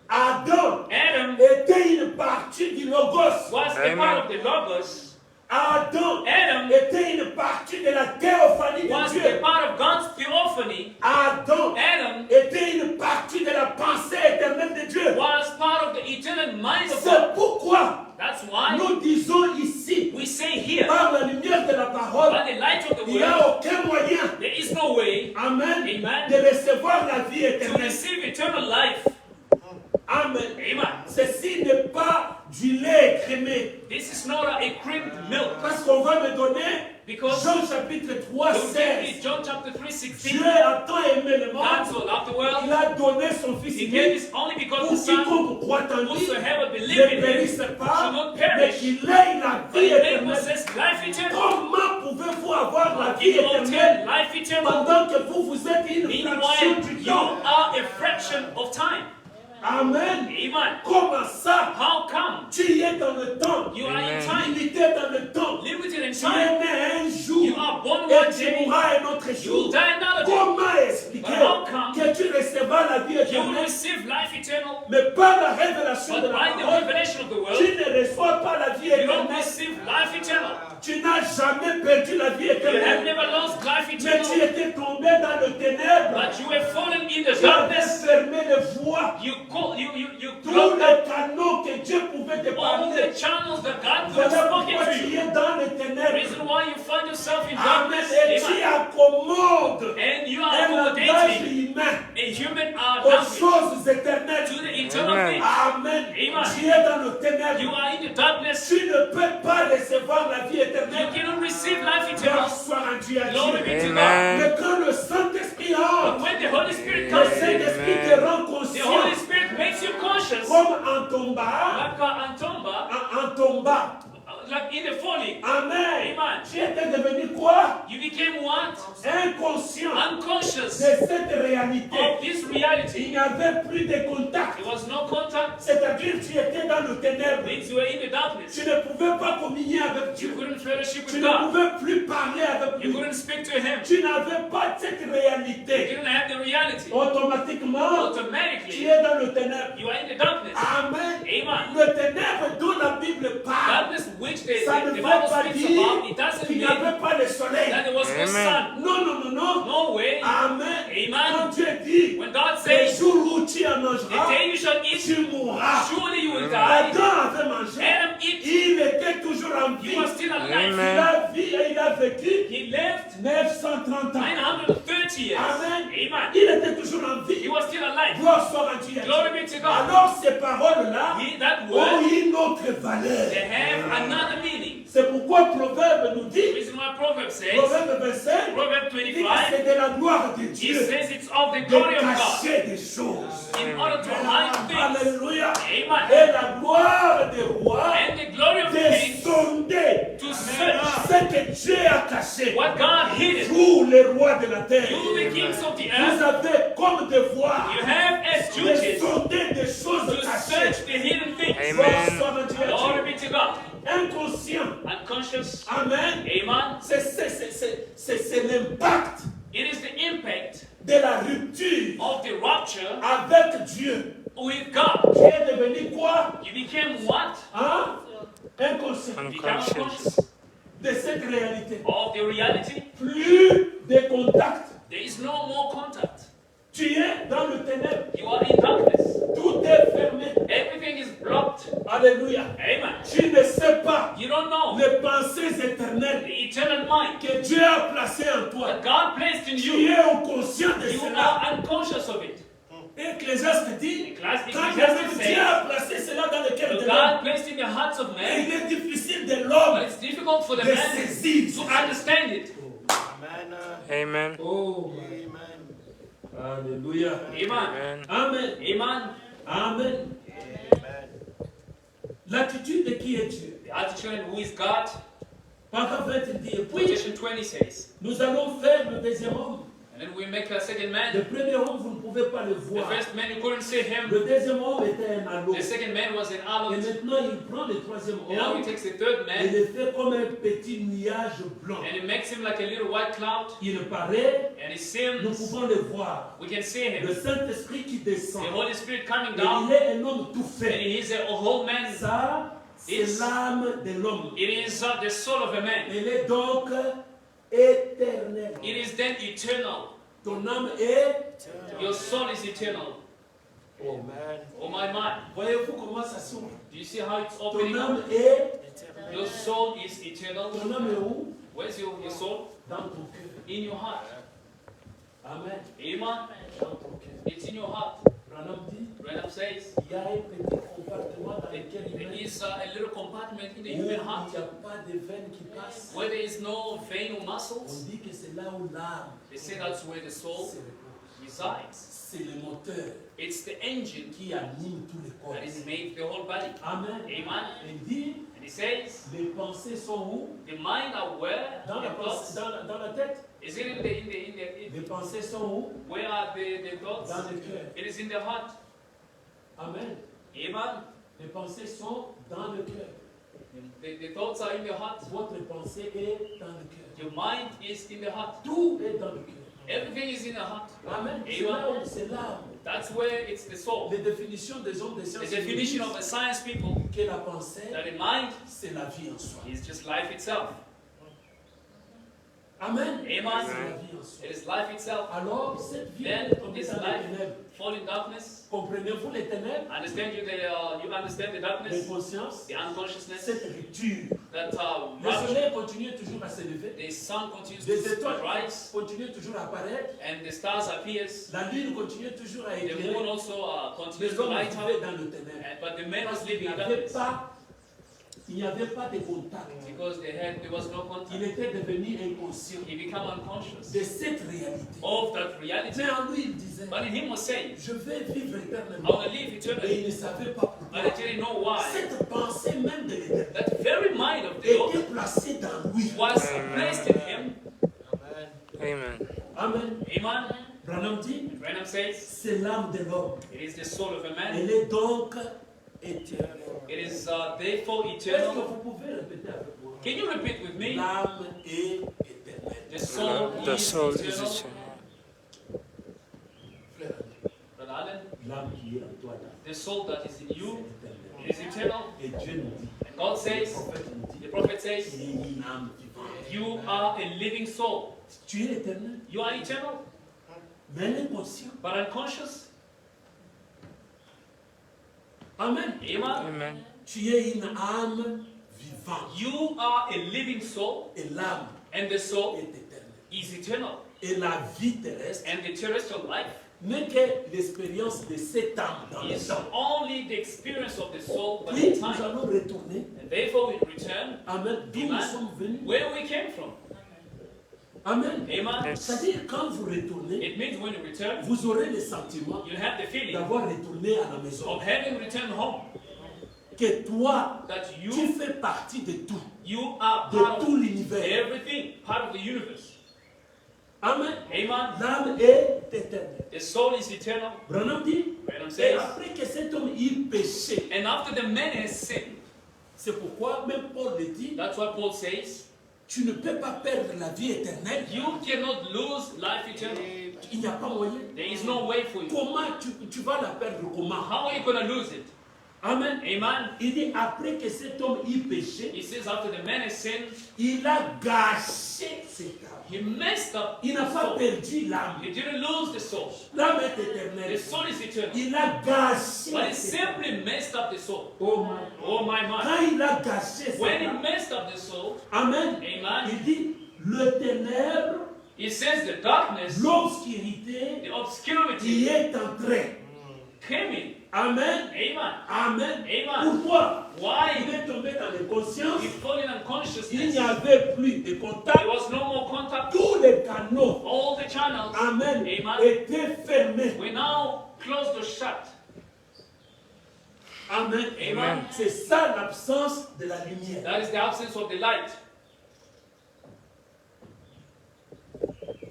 Adam Adam était une partie du Logos. was a Amen. part of the Logos. Adam Adam était une partie de la théophanie was de a Dieu. part of God's theophany. Adam Adam était une partie de la pensée éternelle de Dieu. was part of the eternal mind of God. C'est pourquoi That's why nous disons ici, we say here, par la lumière de la parole, by the light of the il n'y a word, aucun moyen, there is no way Amen, Amen. de recevoir la vie to éternelle. receive eternal life. Amen. Amen. Ceci n'est pas du lait écrémé. This is not a creamed milk. Parce qu'on va me donner Because Jean chapitre 3, don't give me 16. John chapter 3:16. Dieu a tant aimé le God monde, so loved the il world, a donné son Fils He gave unique His only begotten pour Son, quiconque croit en lui whosoever ne believe in Him périsse should pas, not mais perish, qu'il ait la but vie he may éternelle. possess life eternal. Comment pouvez-vous avoir la vie He will éternelle obtain life eternal. pendant que vous êtes une Meanwhile, fraction du you temps? are a fraction of time. Amen. Amen. Comment ça? How come Tu es dans le temps, you are in Amen. time, limité dans le temps. limited in Tu es time? né un You jour are born et one tu day, mourras un autre you will jour. die another day. Comment expliquer But how come que tu recevras la vie you will éternelle, receive life eternal, mais par la révélation but de la by the parole, revelation of the world, tu ne reçois pas la vie you don't éternelle. receive life eternal. Tu n'as jamais perdu la vie You have éternelle, never lost life mais tu eternal, étais tombé dans le ténèbre. but you have fallen in the Tu avais darkness. fermé les voies, You tous blocked les canaux que Dieu pouvait te all parler. the channels that God vers could Voilà spoken pourquoi to tu you. es dans les The ténèbres. reason why you find yourself in Amen. darkness, Et tu amen, accommodes and you are un langage accommodating humain a human aux language choses éternelles. to the eternal Amen. things. Amen. Amen. Tu es dans le You ténèbre. are in the darkness. Tu ne peux pas recevoir la vie You éternelle. cannot receive life Gloire eternal. soit rendue à Glory Dieu. be to God. Amen. Mais quand le Saint-Esprit But entre, when the Holy Spirit le comes in, Saint-Esprit te rend the conscient, Holy Spirit makes you conscious, comme en tombant, like Antomba, en tombant. like in the falling. Amen. Amen. Tu étais devenu quoi? You became what? Inconscient Unconscious de cette réalité. of this Il reality. n'y avait plus de contact. There was no contact. C'est-à-dire tu étais dans le ténèbre. Means you were in the darkness. Tu ne pouvais pas communier avec You Dieu. couldn't fellowship Tu with ne God. pouvais plus parler avec You lui. couldn't speak to Him. Tu n'avais pas cette You réalité. didn't have the reality. Automatiquement, tu Automatically, es dans le ténèbre. you are in the darkness. Amen. Amen. Le ténèbre dont la Bible parle, Darkness which ça ne the veut Bible pas speaks dire about, it doesn't qu'il n'y mean avait pas de soleil. that there was no Amen. sun. Non, non, non, non. No way. Amen. Amen. Quand Dieu dit, When God le says, jour où tu en the mangeras, day you shall eat, tu mourras. surely you will die. Adam avait mangé. Adam eat. Il était toujours en He vie. was still alive. Amen. Il a vécu He lived 930 ans. 930 years. Amen. Amen. Il était toujours en He vie. was still alive. Gloire soit rendue à Dieu. Glory be to God. Alors ces paroles-là That ont word, une autre valeur. they have another meaning. C'est pourquoi Proverbe nous The dit, reason why Proverbs says, Proverbe 25, Proverbs dit que 25, c'est de la gloire de he Dieu says it's of the de glory of God cacher des choses. in order to hide things. Alléluia. Amen. Et la gloire des rois And the glory of de kings sonder to search ce que Dieu a caché. what God hid. Vous, les rois de la terre, You, the kings of the vous earth, avez comme devoir you have as de duties sonder des choses to cachées. search the hidden things. Amen. Gloire soit rendue à Glory Dieu. be to God. Inconscient. Unconscious. Amen. Amen. C'est l'impact It is the impact de la rupture of the rupture avec Dieu. with God. Tu es devenu quoi? You became what? Hein? Inconscient You became Unconscious. unconscious de cette réalité. of the reality. Plus de contact. There is no more contact. Tu es dans le ténèbre. You are in darkness. Tout est fermé. Everything is blocked. Alléluia. Amen. Tu ne sais pas You don't know les pensées éternelles the eternal mind que Dieu a placées en toi. that God placed in Tu you. es inconscient de You cela. are unconscious of it. Ecclésiaste dit, Ecclesiastes quand says, Dieu a placé cela dans le cœur de God l'homme, placed in the hearts of men, il est difficile de but l'homme it's difficult for the de man saisir. to understand it. Amen. Oh, Alléluia. Amen. Amen. Amen. Amen. L'attitude de qui est Dieu? The attitude who is God. Paragraphe 20 dit, et puis Quotation 20 says, nous allons faire le deuxième homme. and then we make a second Le man. premier homme, vous ne pouvez pas le The voir. first man, you couldn't see him. Le deuxième homme était un halo. The second man was an Et almond. maintenant, il prend le troisième And now he homme takes the third et man le fait comme un petit nuage blanc. and it makes him like a little white cloud. Il paraît, And it nous seems pouvons le voir. we can see Le him. Saint-Esprit qui descend. The Holy Spirit coming Et down. il est un homme tout And fait. he is a whole man. Ça, c'est It's- l'âme de l'homme. It is the soul of a man. Elle est donc éternelle. It is then eternal. Ton âme est. Your soul is eternal. Oh, Oh my mind. voyez-vous comment ça s'ouvre? Do you see how it's Ton opening âme up? est. Your soul is eternal. Ton âme est où? Where's your soul? Dans ton cœur. In your heart. Amen. Amen. Dans ton cœur. It's in your heart. Branham dit, Branham says il y a un petit compartiment dans lequel il there met is a little compartment in the où il n'y human a heart pas de veine qui passe. where there is no vein or On muscles. dit que c'est là où l'âme They say that's where the soul se repose. resides. C'est le moteur It's the engine qui anime tous les corps. that is made the whole body. Amen. Amen. Il dit, And he says les pensées sont où? the mind are where Dans the la, thoughts. dans la tête. Is it in the Les pensées sont où? where are the thoughts? Dans le cœur. It is in the heart. Amen. Amen. Les pensées sont dans le cœur. The thoughts are in the heart. Votre pensée est dans le cœur. Your mind is in the heart. Tout est dans le cœur. Everything is in the heart. Amen. C'est Amen. là où c'est l'âme. That's where it's the soul. Les définitions des hommes de The science definition of the science people que la pensée, that the mind c'est la vie en soi. is just life itself. Amen. Amen. C'est la vie en soi. It is life itself. Alors, cette vie Then est tombée this dans les life ténèbres. fall in darkness. Comprenez-vous les ténèbres? Understand you understand the darkness, L'inconscience, the unconsciousness, cette rupture. that Le soleil continue toujours à s'élever. the sun continues Les to étoiles rise continuent toujours à apparaître. and the stars appears. La lune continue toujours à The moon éclairer. also Mais continues to l'homme light vivait up. dans le ténèbre. But the man Parce was qu'il living n'y in avait darkness pas de contact. because there was no Il contact. était devenu inconscient He became unconscious de cette réalité. of that reality. Mais en lui, il disait, But in him was saying, je vais vivre I éternellement. want to live Et eternally. il ne savait pas But pourquoi. he didn't know why. Cette pensée même de l'éternel That very mind of the Lord était placée dans lui. was placed in him. Amen. Amen. Amen. Branham dit, Branham says, c'est l'âme de l'homme. it is the soul of a man. Elle est donc éternelle. It is therefore Est-ce que eternal. vous pouvez répéter avec moi? Can you repeat with me? L'âme est éternelle. The soul The soul is is eternal. eternal. Frère, Brother Allen, l'âme qui est en toi, là, the soul that is in c'est you, éternel. it is eternal. Et Dieu nous dit, And God le says, prophète nous the dit, prophet says, il est une âme vivante. you are a living soul. Tu es éternel, You are eternal, mais inconscient. but unconscious. Amen. Amen. Amen. Tu es une âme vivante. You are a living soul, Et l'âme and the soul est éternelle. is eternal. Et la vie terrestre And the terrestrial life n'est que l'expérience de cette âme dans le is temps. only the experience of the soul by Puis the nous time. allons retourner. And therefore we return Amen. D'où nous Amen. sommes venus. where we came from. Amen. Amen. C'est-à-dire quand vous retournez, It means when you return, vous aurez le sentiment you have the feeling d'avoir retourné à la maison. of having returned home. Que toi, That tu you fais partie de tout, are de part tout of l'univers. everything, part of the universe. Amen. Amen. L'âme est éternelle. The soul is eternal. Branham dit, Branham et says, après que cet homme il péché, and after the man has sinned, c'est pourquoi même Paul le dit, that's what Paul says, tu ne peux pas perdre la vie éternelle. you cannot lose life eternal. Il n'y a pas moyen. There is no way for you. Comment tu vas la perdre comment? How are you going to lose it? Amen. Amen. Il dit après que cet homme il péché, He says after the man has sinned, il a gâché cette âme. he messed up Il the n'a pas soul. perdu l'âme. He didn't lose the soul. L'âme est The éternelle. soul is eternal. Il a gâché But he cette âme. simply messed up the soul. Oh my. Oh my mind. Quand il a gâché cette When he âme, messed up the soul, Amen. amen, Il dit le ténèbre, he says the darkness, l'obscurité the qui obscurity est entrée. came in. Amen. Amen. Amen. Amen. Pourquoi? Il Why? est tombé dans l'inconscience. He fell in Il unconsciousness. n'y avait plus de contact. There was no more contact. Tous les canaux, All the channels, Amen, Amen, étaient fermés. we now closed or shut. Amen. Amen. C'est ça l'absence de la lumière. That is the absence of the light.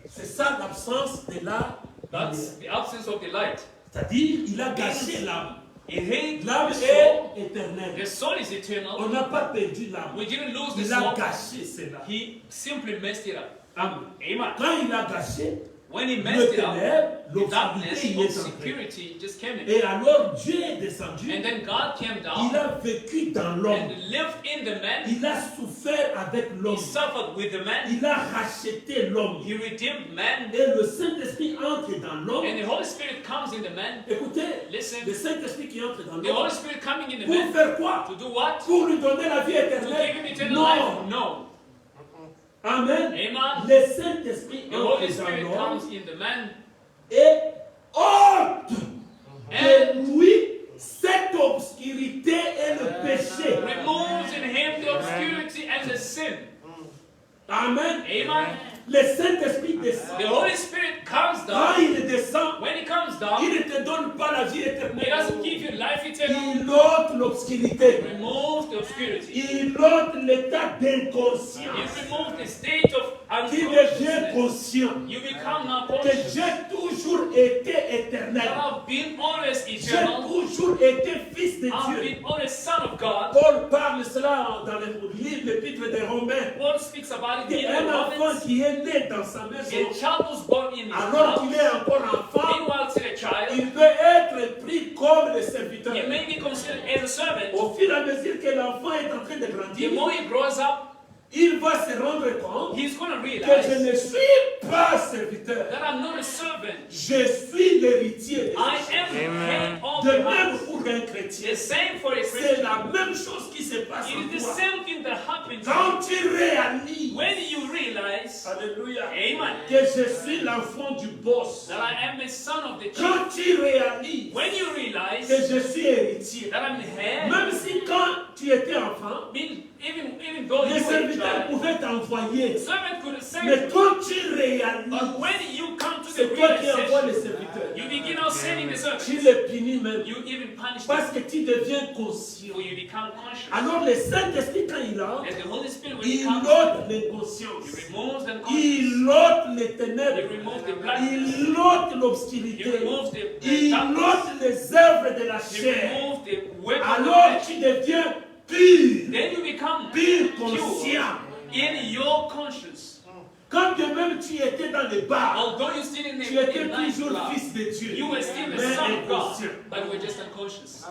C'est ça l'absence de la That's lumière. the absence of the light. C'est-à-dire, il a gâché l'âme. He hid L'âme the soul. est éternelle. The soul is On eternal. n'a pas perdu l'âme. We didn't lose the Il a soul. gâché cela. He simply messed it up. Amen. Amen. Quand il a gâché, When he le messed it up, ténèbre, the darkness l'obscurité y of est entrée. security just came in. Et alors Dieu est descendu. And then God came Il down a vécu dans l'homme. and lived in the man. Il a souffert avec He l'homme. suffered with the man. Il a racheté l'homme. He redeemed man. Et le Saint-Esprit entre dans l'homme. And the Holy Spirit comes in the man. Écoutez, Listen, le Saint-Esprit qui entre dans the l'homme. Holy Spirit coming in the Pour man. faire quoi? To do what? Pour lui donner la vie To give him éternelle? eternal Non. life? No. Amen. Amen. Le Saint-Esprit The Holy entre dans Spirit comes l'homme in the man et ôte and de lui cette obscurité et le péché. removes in him the obscurity and the sin. Amen. Amen. Le Saint-Esprit descend. The Holy Spirit comes Quand down. il descend, When he comes down, il ne te donne pas la vie he éternelle. doesn't give you life eternal. Il ôte l'obscurité. He removes the obscurity. Il ôte l'état He d'inconscience. removes the state of Qui devient unconsciousness. conscient You become now que conscious. j'ai toujours été You éternel. have been always J'ai eternal. toujours été fils de I've Dieu. been always son of God. Paul parle cela dans le livre, l'épître des Romains. Paul speaks about it in the Un enfant Romans. qui est né dans sa A maison, child was born in his alors qu'il house. est encore enfant, Meanwhile, still a child, il peut être pris comme le serviteur. he may be considered as a servant. Au fur et à mesure que l'enfant est en train de The grandir, more he grows up, il va se rendre compte he's going to que je realize ne suis pas serviteur. that I'm not a servant. Je suis l'héritier. I am the Amen. head of De the même house. pour un chrétien. The same for a C'est Christian. la même chose qui se passe It en is the toi. same thing that happens Quand tu réalises, when you realize, alléluia, amen, que je suis l'enfant du boss. that I am the son of the chief. Quand tu réalises When you realize que je suis héritier, that I'm the head, même si quand tu étais enfant, even though les you were a serviteurs child, pouvaient t'envoyer. the servant could send Mais you. quand tu réalises, But when you come to the c'est toi qui envoies les realization, serviteurs. you begin out sending the Tu servant. les punis même. You even punish Parce them. que tu deviens conscient. So you become conscious. Alors le Saint-Esprit, quand il entre, As the Holy Spirit, when he il comes, ôte l'inconscience. he removes them conscious. Il ôte les He ténèbres. removes the blackness. Il ôte He l'obscurité. removes the Il darkness. ôte les œuvres de la He chair. removes the weapon of Alors the flesh. tu deviens pur. Then you become Pur pure conscient. in your conscience. Quand même tu étais dans les bars, Although you still in the tu étais night toujours club, fils de Dieu. you were still the Mais son of God, inconscient. but you were just unconscious.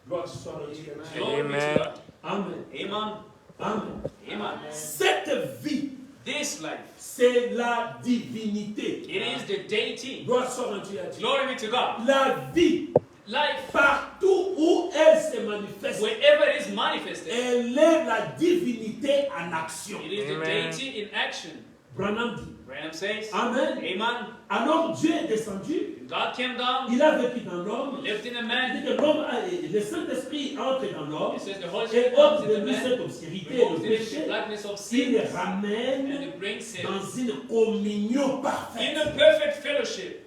Gloire soit à Dieu. Glory be to Amen. God. Amen. Amen. Amen. Amen. Cette vie, This life, c'est la divinité. it is the deity. Gloire soit à Dieu. Glory be to God. La vie, Life, partout où elle se manifeste, wherever it is manifested, elle est la divinité en action. it is the Amen. deity in action. Branham dit. Branham says, Amen. Amen. Alors Dieu est descendu, God came down, il a vécu dans l'homme. lived in a Il man. dit que l'homme, le Saint-Esprit entre dans l'homme It says the Holy et Spirit ôte comes de in the lui man, cette obscurité, removes le the péché, blackness of il sin, les and ramène it brings him dans une communion in parfaite. a perfect fellowship,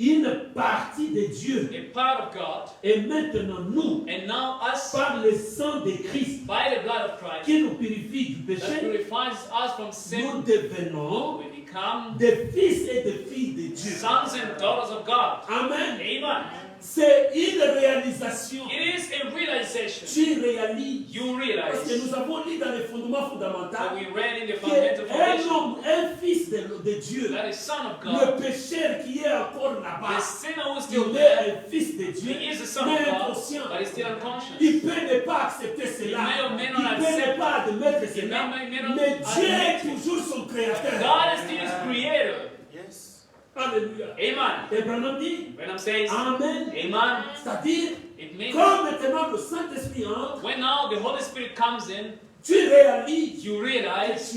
Une partie de Dieu. a part of God. Et maintenant, nous, And now us, par le sang de Christ, by the blood of Christ, qui nous purifie du that péché, purifies us from nous sin, devenons we become des fils et des filles de Dieu. sons and daughters of God. Amen. Amen. C'est une réalisation. It is a realization. Tu réalises. You Parce que realize nous avons lu dans les fondements that fondamentaux we read in the fundamental qu'un foundation homme, un fils de Dieu, that is son of le God, pécheur qui est encore the là-bas, sinner who is still il there, est un fils de Dieu, he is the son mais of God, inconscient. but he's still unconscious. Il peut ne pas accepter cela. may or may not Il peut ne accept. pas admettre He cela. may not Mais Dieu est admit. toujours son créateur. God is still his creator. Alléluia. Amen. Et Branham dit, Branham says, Amen. Amen. C'est-à-dire, It means quand maintenant le Saint-Esprit entre, when now the Holy Spirit comes in, tu réalises you que realize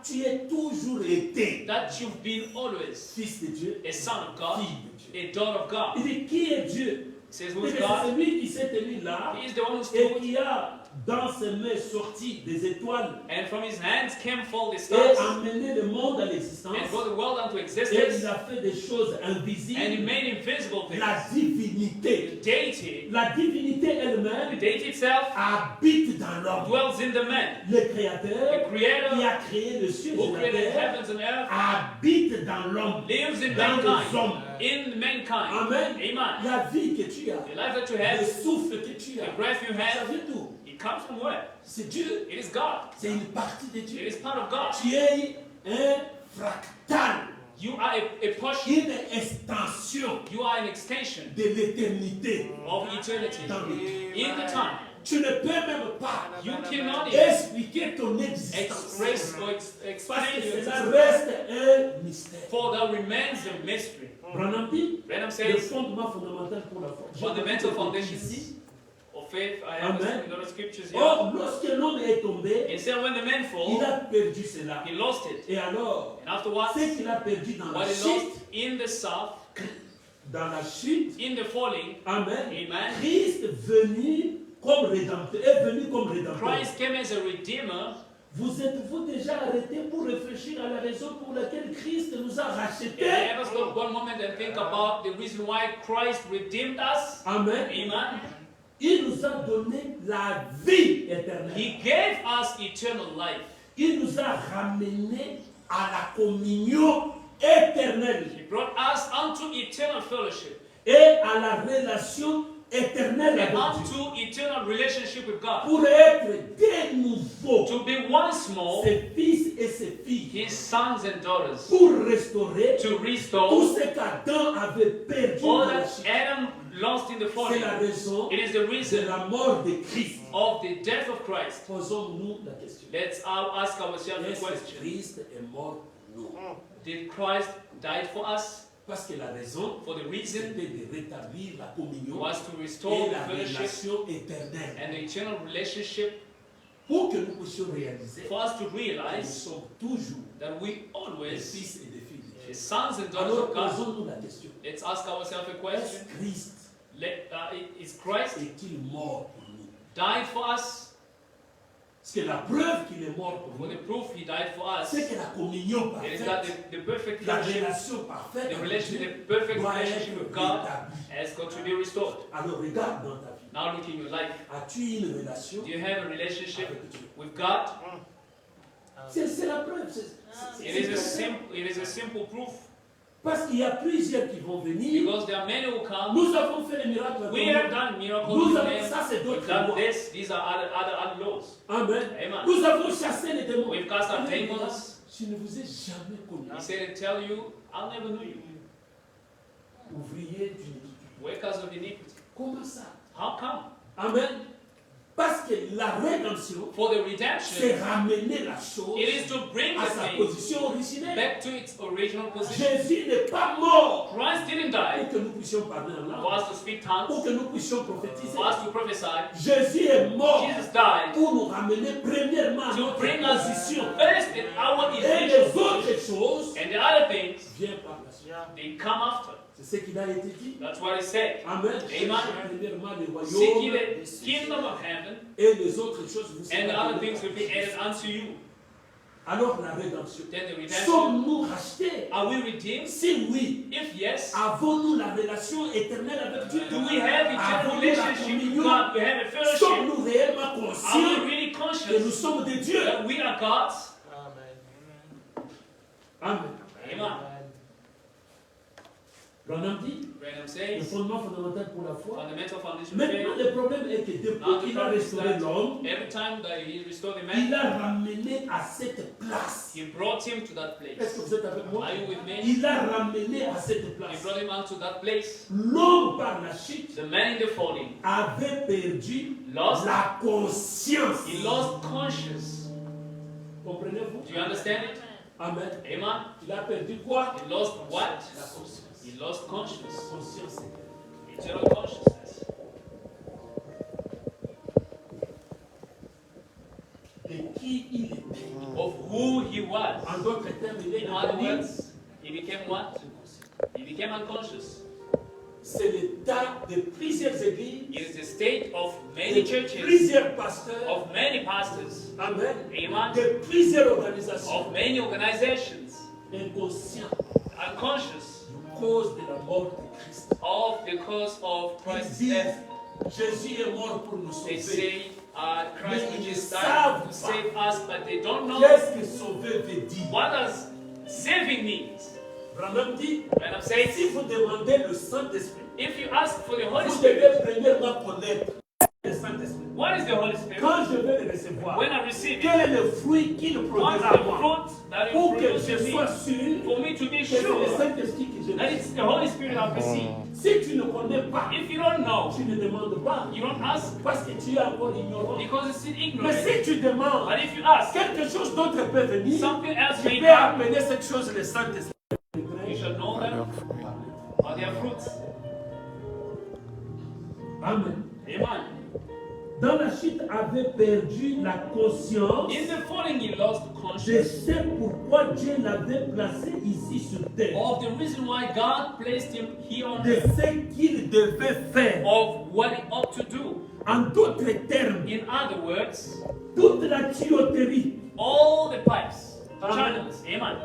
tu es toujours été that you've been always fils de Dieu, a son of God, fille de Dieu. a daughter of God. Il dit, qui est Dieu? He says, Il who dit is que c'est God? celui qui s'est tenu là He is the one who et stood, qui a dans ses mains sorti des étoiles and from his hands came fall the et stars, amené le monde à l'existence. and brought the world unto Et existence, il a fait des choses and he invisibles. made invisible things. La divinité. The deity, La divinité the elle-même deity itself, habite dans l'homme. dwells in the man. Le The Créateur qui Creator, a créé le ciel who et la created terre heavens and earth, habite dans l'homme, lives in dans les mankind, hommes. in mankind. Amen. Amen. La vie que tu as, The life that you le have, souffle que tu the as, breath you ça have, vient d'où? it comes from where? C'est Dieu. It is God. C'est une partie de It Dieu. is part of God. Tu es un fractal, You are a portion, une extension you are an extension de l'éternité of eternity. dans le temps. In the time, Tu ne peux même pas you cannot even expliquer ton existence. express or Parce que explain your cela existence, reste un mystère. for that remains a mystery. Branham dit, Branham le says, fondement fondamental pour la foi. fundamental Ici. foundations of faith, I have Amen. a lot of scriptures here. Or, lorsque l'homme est tombé, It said when the man il fall, a perdu cela. he lost it. Et alors, And afterwards, ce qu'il a perdu dans la what he chute, lost in the south, dans la chute, in the falling, Amen, Amen. Christ est venu comme rédempteur. Christ came as a redeemer. Vous êtes-vous déjà arrêté pour réfléchir à la raison pour laquelle Christ nous a rachetés? Let us stop one moment and think about the reason why Christ redeemed us. Amen. Amen. Il nous a donné la vie éternelle. He gave us eternal life. Il nous a ramenés à la communion éternelle He brought us unto eternal fellowship et à la relation éternelle avec and Dieu. unto eternal relationship with God. Pour être de nouveau To be once more ses fils et ses filles. his sons and daughters. Pour restaurer To tout restore ce qu'Adam avait perdu all dans la that chute. Adam lost in the C'est falling. la raison It is the de reason la mort de Christ. of the death of Christ. Posons-nous la question. Let's ask ourselves the Est-ce que question. Christ est mort pour nous? Did Christ die for us? Parce que la raison, For the reason c'était de rétablir la communion was to et restore la the fellowship relation éternelle. and the eternal relationship, Pour que nous puissions réaliser for us to que nous realize sommes toujours that we des always, fils et des filles de the Dieu. sons and daughters Alors of God, posons-nous la question. let's ask ourselves a Est-ce question. Christ Is Christ est-il mort pour nous? died for us? Parce que la preuve qu'il est mort pour For nous, the proof he died for us, c'est que la communion it is that parfaite, the perfect la fellowship, relation parfaite the avec relation, Dieu the perfect doit relationship être with God rétablie. has got to be restored. Alors regarde dans ta vie. Now look in your life. As-tu une relation Do you have a relationship avec Dieu? with God? C'est la preuve. It is a simple proof. Parce qu'il y a plusieurs qui vont venir. Because there are many who come. Nous avons fait les miracles. avec We nous. have done miracles Nous with avons, them. ça c'est We've d'autres done lois. this. These are other laws. Amen. Amen. Nous avons chassé les démons. We've cast out Mais demons. je ne vous ai jamais connu. He said, to tell you, I'll never know you. Ouvrier d'iniquité. Workers of iniquity. Comment ça? How come? Amen. Parce que la rédemption, For the c'est redemption, ramener la chose it is to bring à the sa thing position originelle. back to its original position. Jésus n'est pas mort Christ didn't pour die que nous puissions parler en for langue, us to speak pour tongues, que nous puissions prophétiser. for us to prophesy. Jésus est mort Jesus died pour nous ramener premièrement à to notre bring us position. first in our Et essential les position. autres choses And the other things, viennent par la suite. they come after. C'est ce qu'il a été dit. That's what he said. Amen. Amen. Premièrement le Seek royaume ye the kingdom of heaven, et les autres choses vous and the seront other données. things will be added unto you. Alors la rédemption. Then the redemption. Sommes-nous rachetés? Are we redeemed? Si oui, If yes, avons-nous la relation éternelle avec Dieu? do we have eternal Avons-nous la relationship with communion? God? We have a fellowship. Sommes-nous réellement Are we conscients really que nous conscious sommes des dieux? that we are God's? Amen. Amen. Branham dit, Branham le says, fondement fondamental pour la foi. fundamental foundation of Maintenant, faith. le problème est que depuis Now the qu'il a problem is restauré that l'homme, every time that he restored the il man, a ramené à cette place. he brought him to that Est-ce place. que vous êtes avec moi? Are you with me? Il a ramené à cette He place. brought him unto that place. L'homme par la chute The man in the falling avait perdu lost. la conscience. He lost conscience. Comprenez-vous? Do you understand it? Amen. Amen. Il a perdu quoi? He lost what? La conscience. He lost conscience. La conscience, c'est Eternal consciousness. de qui il était. Of who he was. En d'autres termes, il est In other devenu words, he became what? He became unconscious. c'est l'état de plusieurs églises, It is the state of many de churches, plusieurs pasteurs, of many pastors, amen, amen, de plusieurs organisations of many organizations, inconscientes unconscious du cause de la mort de Christ. of the cause of Ils Christ's disent, death. Jésus est mort pour nous They sauver. say Christ Mais ils just ne died savent to pas. save us, but they don't know Qu'est-ce que sauver veut dire? what does saving means. Branham dit, When I'm saying, si vous demandez le Saint-Esprit, if you ask for the Holy vous Spirit, devez premièrement connaître le Saint-Esprit. what is the Holy Spirit? Quand je vais le recevoir, When I receive it, quel est le fruit qu'il what's produira à the moi? fruit that Pour it que produces je in me? sois sûr For me to be que c'est le sure Saint-Esprit que je that vais. it's the Holy Spirit I've received. Si tu ne connais pas, If you don't know, tu ne demandes pas. you don't ask Parce que tu es encore ignorant. because it's still Mais ignorant. si tu demandes, But if you ask, quelque chose d'autre peut venir, something else tu may peux come. amener cette chose le Saint-Esprit. You shall know them by their fruits. Amen. Amen. Dans la chute, avait perdu la conscience In the falling, he lost de conscience ce pourquoi Dieu l'avait placé ici sur terre, of the reason why God placed him here on de earth, ce qu'il devait faire. of what he ought to do. En d'autres termes, In other words, toute la tuyauterie, all the pipes, Amen. channels, amen,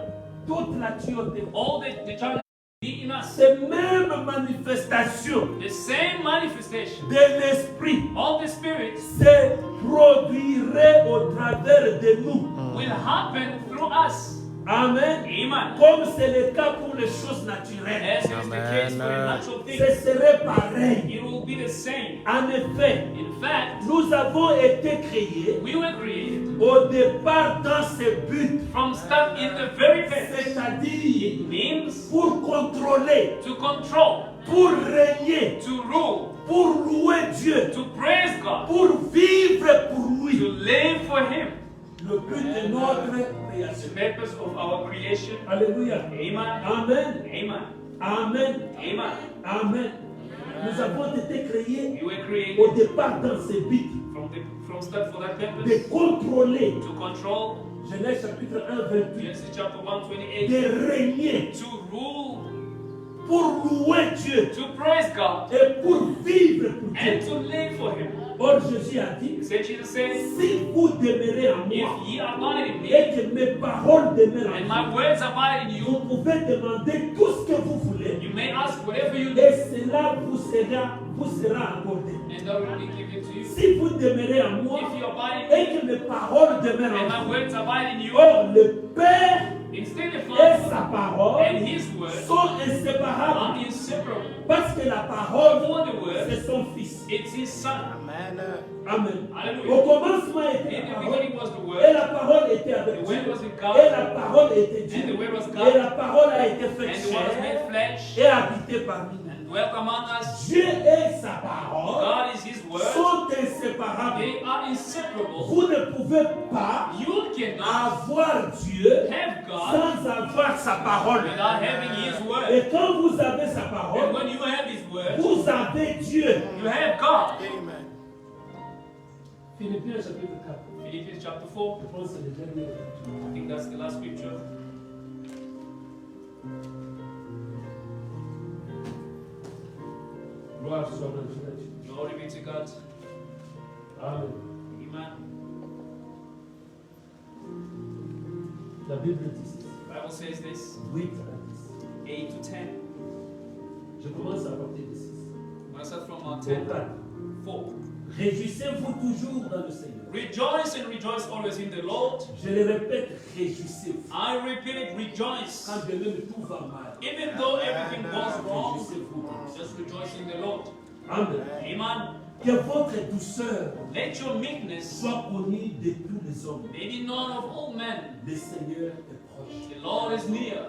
toute la tuyauterie, all the channels be in us. ces mêmes manifestations The same manifestation de l'Esprit of the Spirit se produiraient au travers de nous. will happen through us. Amen. Amen. Comme c'est le cas pour les choses naturelles, As is the case for the natural ce things, serait pareil. it will be the same. En effet, In fact, nous avons été créés we were created au départ dans ce but, from start in the very best. c'est-à-dire It means pour contrôler to control pour régner, to rule, pour louer Dieu, to praise God, pour vivre pour to lui. live for Him. Le but de notre The création. purpose of our creation. Alléluia. Amen. Amen. Amen. Amen. Amen. Amen. Nous avons été créés You were created au départ dans ce but from start for that purpose, de contrôler. to control. Genèse chapitre 1, 28. Genesis chapter 1:28. De régner, To rule, pour louer Dieu to praise God, et pour vivre pour and Dieu. to live for Him. Or Jésus a dit, So Jesus says, si vous demeurez en if moi ye abide in me, et que mes paroles demeurent and en my vous, words abide in vous you, pouvez demander tout ce que vous voulez you may ask whatever you et need, cela vous sera accordé. and I will give it to you. Si vous demeurez en moi If you abide in et me, que mes paroles demeurent and en my vous, words abide in you, or le Père instead the et Father sa parole and His word sont inséparables are inseparable. parce que la parole, For the word, c'est son Fils. it's His Son. Amen. Amen. Hallelujah. Au commencement était In la the parole beginning was the et Word, la parole était avec the Dieu Word was with et God, la parole était and the Dieu Word was et God, la parole a été faite and the Word was made chair flesh, et habité parmi nous. and dwelt among us. Dieu et sa parole God is His Word. sont inséparables. They are inseparable. Vous ne pouvez pas You cannot avoir Dieu have God sans avoir sa parole. without having His Word. Et quand vous avez sa And parole, when you have His Word, vous avez Dieu. you have God. Amen. Philippiens chapitre 4. Philippians chapter 4, Je pense que c'est le dernier. I think that's the last scripture. Gloire soit à Dieu. Glory be to God. Amen. Amen. La Bible dit The Bible says this, 8 à 10. 8 to 10. Je commence à partir de 6. I'm going to start from 4. 10. 4. Réjouissez-vous toujours dans le Seigneur. Rejoice and rejoice always in the Lord. Je le répète, réjouissez-vous. I repeat, rejoice. Quand bien même tout va mal, Even though everything goes wrong, réjouissez-vous. just rejoice in the Lord. Amen. Amen. Que votre douceur Let your meekness soit connue de tous les hommes. may be known of all men. Le Seigneur est proche. The Lord is near.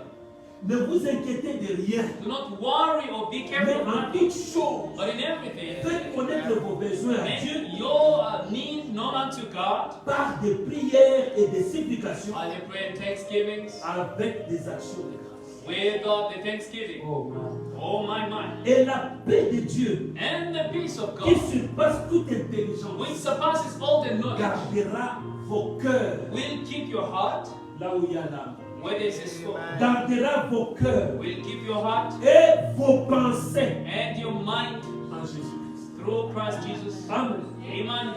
Ne vous inquiétez de rien, Do not worry or be mais careful of en nothing, toute chose, but in everything, faites connaître vos besoins à Dieu make your need known unto God par des prières et des supplications by the prayer and thanksgivings, avec des actions de grâce. without the thanksgiving. Oh, man. Oh my mind. Et la paix de Dieu, And the peace of qui God, surpasse toute which intelligence, surpasses all the knowledge, gardera vos cœurs will keep your heart là où il y a l'âme. where there is a soul. Gardera vos cœurs Will keep your heart et vos pensées and your mind en Jésus-Christ. through Christ Jesus. Amen. Amen.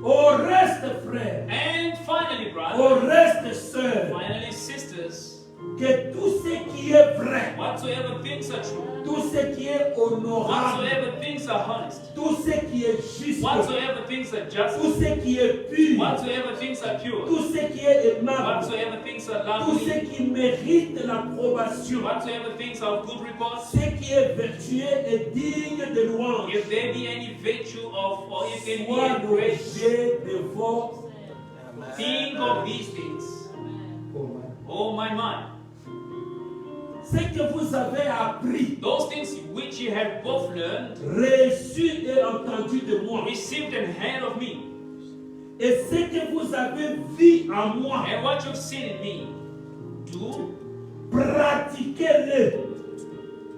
Au reste, frères, And finally, brothers, au reste, sœurs, finally, sisters, que tout ce qui est vrai, whatsoever things are true, tout ce qui est honorable, whatsoever things are honest, tout ce qui est juste, whatsoever things are just, tout ce qui est pur, whatsoever things are pure, tout ce qui est aimable, whatsoever things are tout ce lovely, qui mérite l'approbation, whatsoever things are of good report, ce qui est vertueux et digne de louange, if there be any virtue of, or if there be soit any grace, l'objet de vos... think of these things. Oh my mind. Ce que vous avez appris, Those things which you have both learned, reçu et entendu de moi, received and heard of me, et ce que vous avez vu en moi, and what you've seen in me, do pratiquez-le,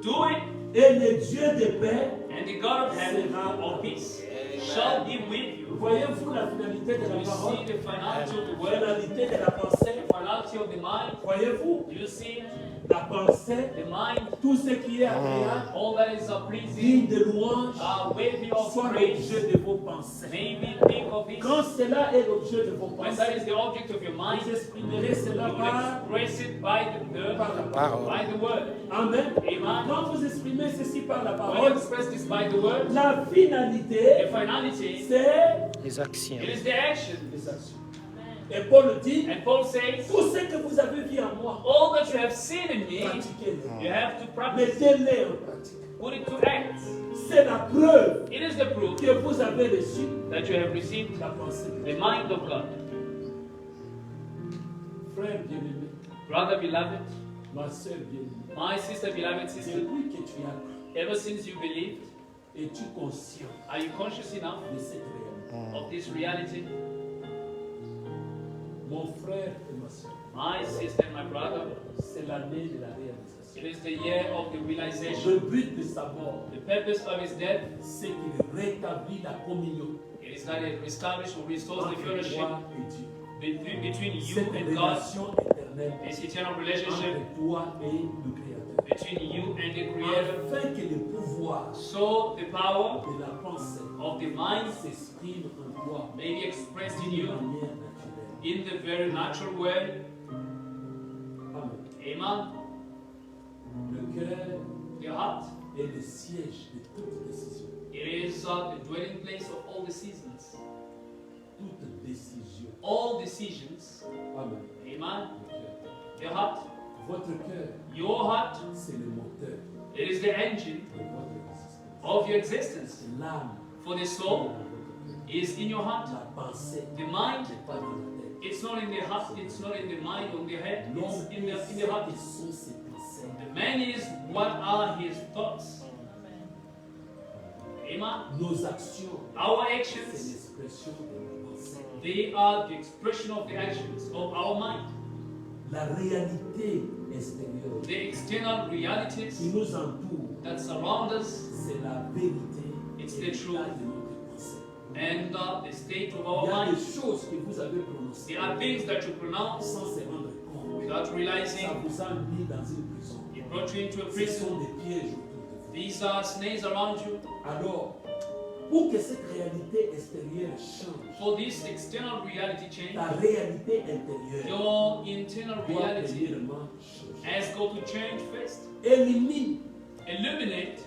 do it, et le Dieu de paix. and the God of heaven of peace shall be with you. Voyez-vous la finalité de la You parole, see the finality of the la word, finalité de la pensée? the finality of the mind. Voyez-vous You see la pensée, the mind, tout ce qui est agréable, all that is digne pleasing, de louange, worthy of soit praise. l'objet de vos pensées. Maybe think of it. Quand cela est l'objet de vos When that pensées, is the object of your mind, vous you exprimerez cela will par express it by the la parole. by the word. Amen. Amen. Quand vous exprimez ceci par la When you parole, express this by the word, la the finalité, finality, c'est Les actions. it is the action. les actions. Et Paul dit, And Paul says, tout ce que vous avez vu en moi, all that you have seen in me, pratiquez-le. you have to practice. Mettez-les en pratique. Put it to act. C'est la preuve It is the proof que vous avez reçu that you have received la pensée. the mind of God. Frère bien-aimé, Brother beloved, ma soeur bien-aimée, my sister beloved sister, depuis que tu as cru, Ever since you believed, es-tu conscient are you conscious enough de cette réalité? of this reality? Mon frère et ma soeur, My sister and my brother, c'est l'année de la réalisation. it is the year of the Le realization. but de sa mort, The purpose of his death, c'est qu'il rétablit la communion it is that it establishes or restores the entre fellowship toi et Dieu. between you Cette and God, relation éternelle this eternal relationship entre toi et le Créateur. between you and the Creator, Afin que le pouvoir so the power de la pensée of the mind s'exprime en toi may be expressed in d'une you manière naturelle. in the very natural way. Amen. Amen. Le cœur The heart, est le siège de toute décision. it is the dwelling place of all the seasons, Toute décision. all decisions. Amen. Amen. Le cœur. The heart, Votre cœur, your heart, c'est le moteur it is the engine de votre existence. of your existence. L'âme For the est soul dans votre cœur. is in your heart. La pensée The mind, n'est pas dans la tête. it's not in the heart, it's not in the mind or the head, it's L'homme in est the heart. ce que sont ses pensées. The man is what are his thoughts. Amen. Nos actions, Our c'est actions, l'expression de nos pensées. they are the expression of the actions of our mind. La réalité extérieure The external qui realities nous entoure, that surround us c'est la vérité It's et the l'état truth. de notre pensée. and the state of Il our y a des mind. choses que vous avez prononcées There are things that you pronounce sans se rendre compte. without Ça realizing. vous a mis dans une prison. It brought you into a Ce prison. sont des pièges autour de vous. These are snares around you. Alors, pour que cette réalité extérieure change, For this external reality change, ta réalité intérieure your internal doit reality premièrement changer. has got to change first. Élimine Eliminate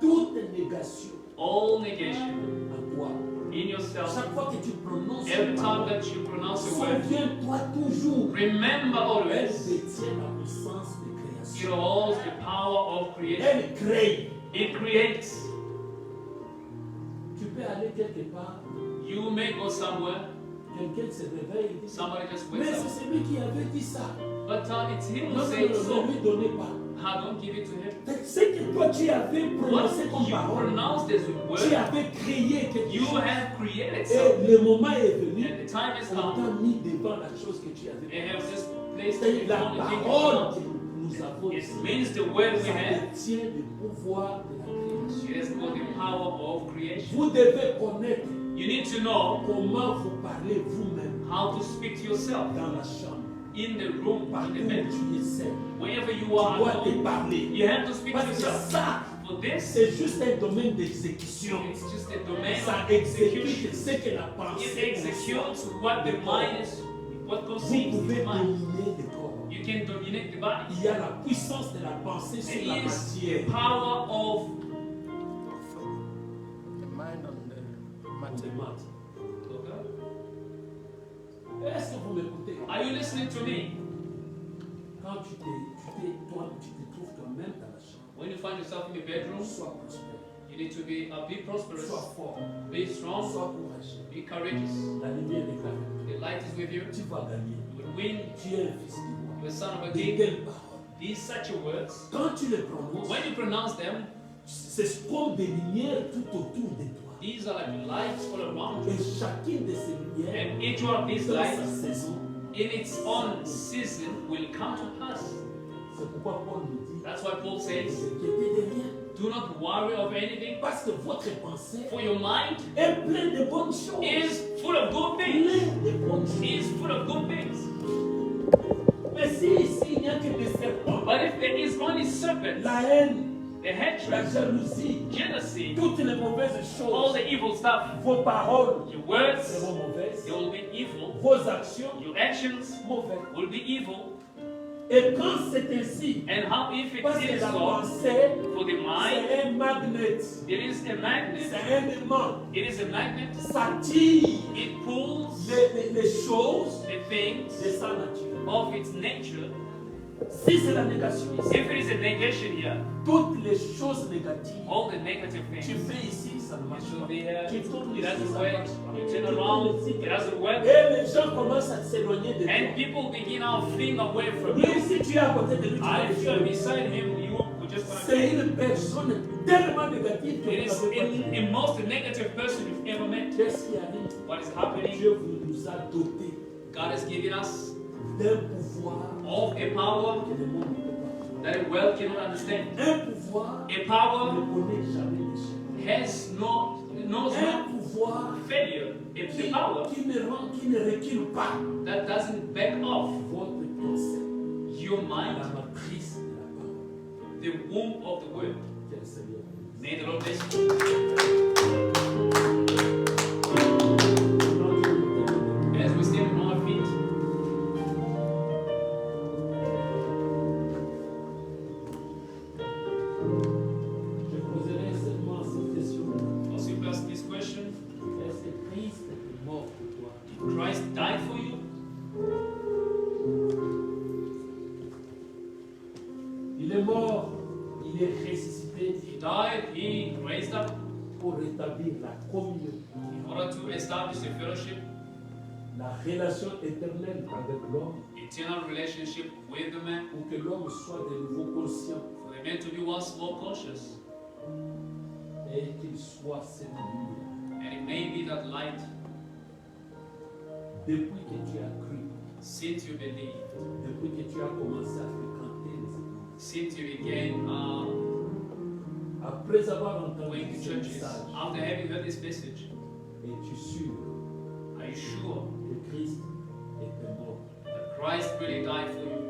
toute négation all negation en toi. in yourself. Chaque fois que tu prononces Every une time parole, that you pronounce a word, souviens-toi toujours. remember Elle always détient la puissance de it création. holds the power of creation. Elle crée. It creates. Tu peux aller quelque part, You may go somewhere, quelqu'un se réveille et dit somebody just mais wakes c'est up. celui qui avait dit ça. But it's him who Non, said ne so. lui donnez pas. Don't give it to him. Ce que toi tu avais What prononcé comme you parole, pronounced as a tu word, avais créé quelque you chose. have created Et something. le moment est venu, And the time is on come. t'a mis devant la chose que tu avais They prononcée. have just placed C'est it la on the thing. parole que nous avons It ici. means the word we Ça have. détient le pouvoir de la création. It has got the power of creation. Vous devez connaître You need to know comment vous parlez vous-même how to speak to yourself dans la chambre. in the room, in Partout the où bedroom, tu es seul. wherever you Tu are. dois alone. te parler. You have to speak to Parce que yourself. ça, For this, c'est juste un domaine d'exécution. it's just a domain Ça of exécute execution. ce que la It pensée executes what the mind is, what Vous conceives in pouvez the mind. dominer le corps. You can dominate the body. Il y a la puissance de la pensée sur la There is the matière. power of The mind on the On matter. demande. Est-ce que vous m'écoutez? Are you listening to me? Quand tu te trouves toi-même dans la chambre, When you find yourself in the bedroom, sois prospère, you need to be prosperous, sois fort, be strong, sois courageux. be courageous. La lumière est avec The light is with you. toi. Tu vas gagner. You will win. Tu es un fils du roi. You're a son of a De king. telles paroles. These such a words, Quand tu les prononces, when you pronounce them, c'est comme des lumières tout autour de toi. these are like lights all around Et you. chacune de ces lumières, And each one of these dans sa lights, saison, in its own season, will come to pass. c'est pourquoi Paul nous dit, That's why Paul ne says, vous inquiétez de rien. do not worry of anything, Parce que votre pensée for your mind est pleine de bonnes choses. is full of good things. Pleine de bonnes choses. Is full of good things. Mais si ici il n'y a que des serpents, But if there is only serpents, la haine, the la hatred, jalousie, jealousy, toutes les mauvaises all choses, the evil stuff, vos paroles your words, seront mauvaises, they will be evil, vos actions your actions mauvaises. will be evil. Et quand c'est ainsi, And how if parce it que is la so, pensée, for the mind, c'est un magnet, it is a magnet. c'est un aimant, It is a magnet. ça tire It pulls les choses the things de sa nature. of its nature. Si c'est la négation ici, If it is a negation here, toutes les choses négatives, all the negative tu things, fais ici, ça ne it marche should pas. be here. Tu tournes It ici, doesn't ça work. marche pas. You Tu turn tournes around, ici, it doesn't work. et les gens commencent à s'éloigner de And toi. people begin now fleeing away from Lui, you. si tu es à côté de lui, tu vas If le you're tuer. beside him, you are just going C'est une personne tellement négative que It is vous n'avez pas in idée. a most negative person you've ever met. Qu'est-ce qui arrive? What is happening? Dieu nous a dotés God has given us d'un pouvoir of a power que le monde ne peut pas. that the world cannot understand. Un pouvoir A qui power ne connaît jamais d'échec. knows Un no pouvoir failure. A power qui ne recule pas that doesn't back off votre concept, your la mind, matrice de la parole. the womb of the word. Que le Seigneur vous bénisse. May the Lord bless you. As we stand on our feet, Je poserai seulement cette question. I'll simply ask this question. Est-ce que Christ est mort pour toi? Did Christ die for you? Il est mort, il est ressuscité He died, he raised up pour rétablir la communion, in order to establish a fellowship, la relation éternelle avec l'homme, eternal relationship with the man, pour que l'homme soit de nouveau conscient for the man to be once more conscious, et qu'il soit cette lumière. and it may be that light, Depuis que tu as cru, since you believed, depuis que tu as commencé à fréquenter les églises, since you began après avoir entendu going to ce churches, message, after having heard this message, es-tu sûr are you sure que Christ était mort? that Christ really died for you?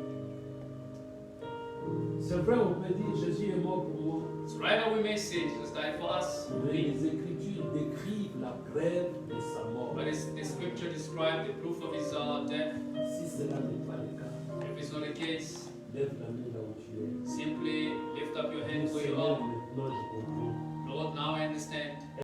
C'est vrai, on peut dire Jésus est mort pour moi. It's right now we may say Jesus died for us, Mais les Écritures décrivent la preuve de sa mort. but the scripture describes the proof of his death. Si cela n'est pas le cas, If it's not the case, lève la main là où tu es. simply lift up your hand where you Seigneur, are. maintenant je comprends. Lord, now I understand.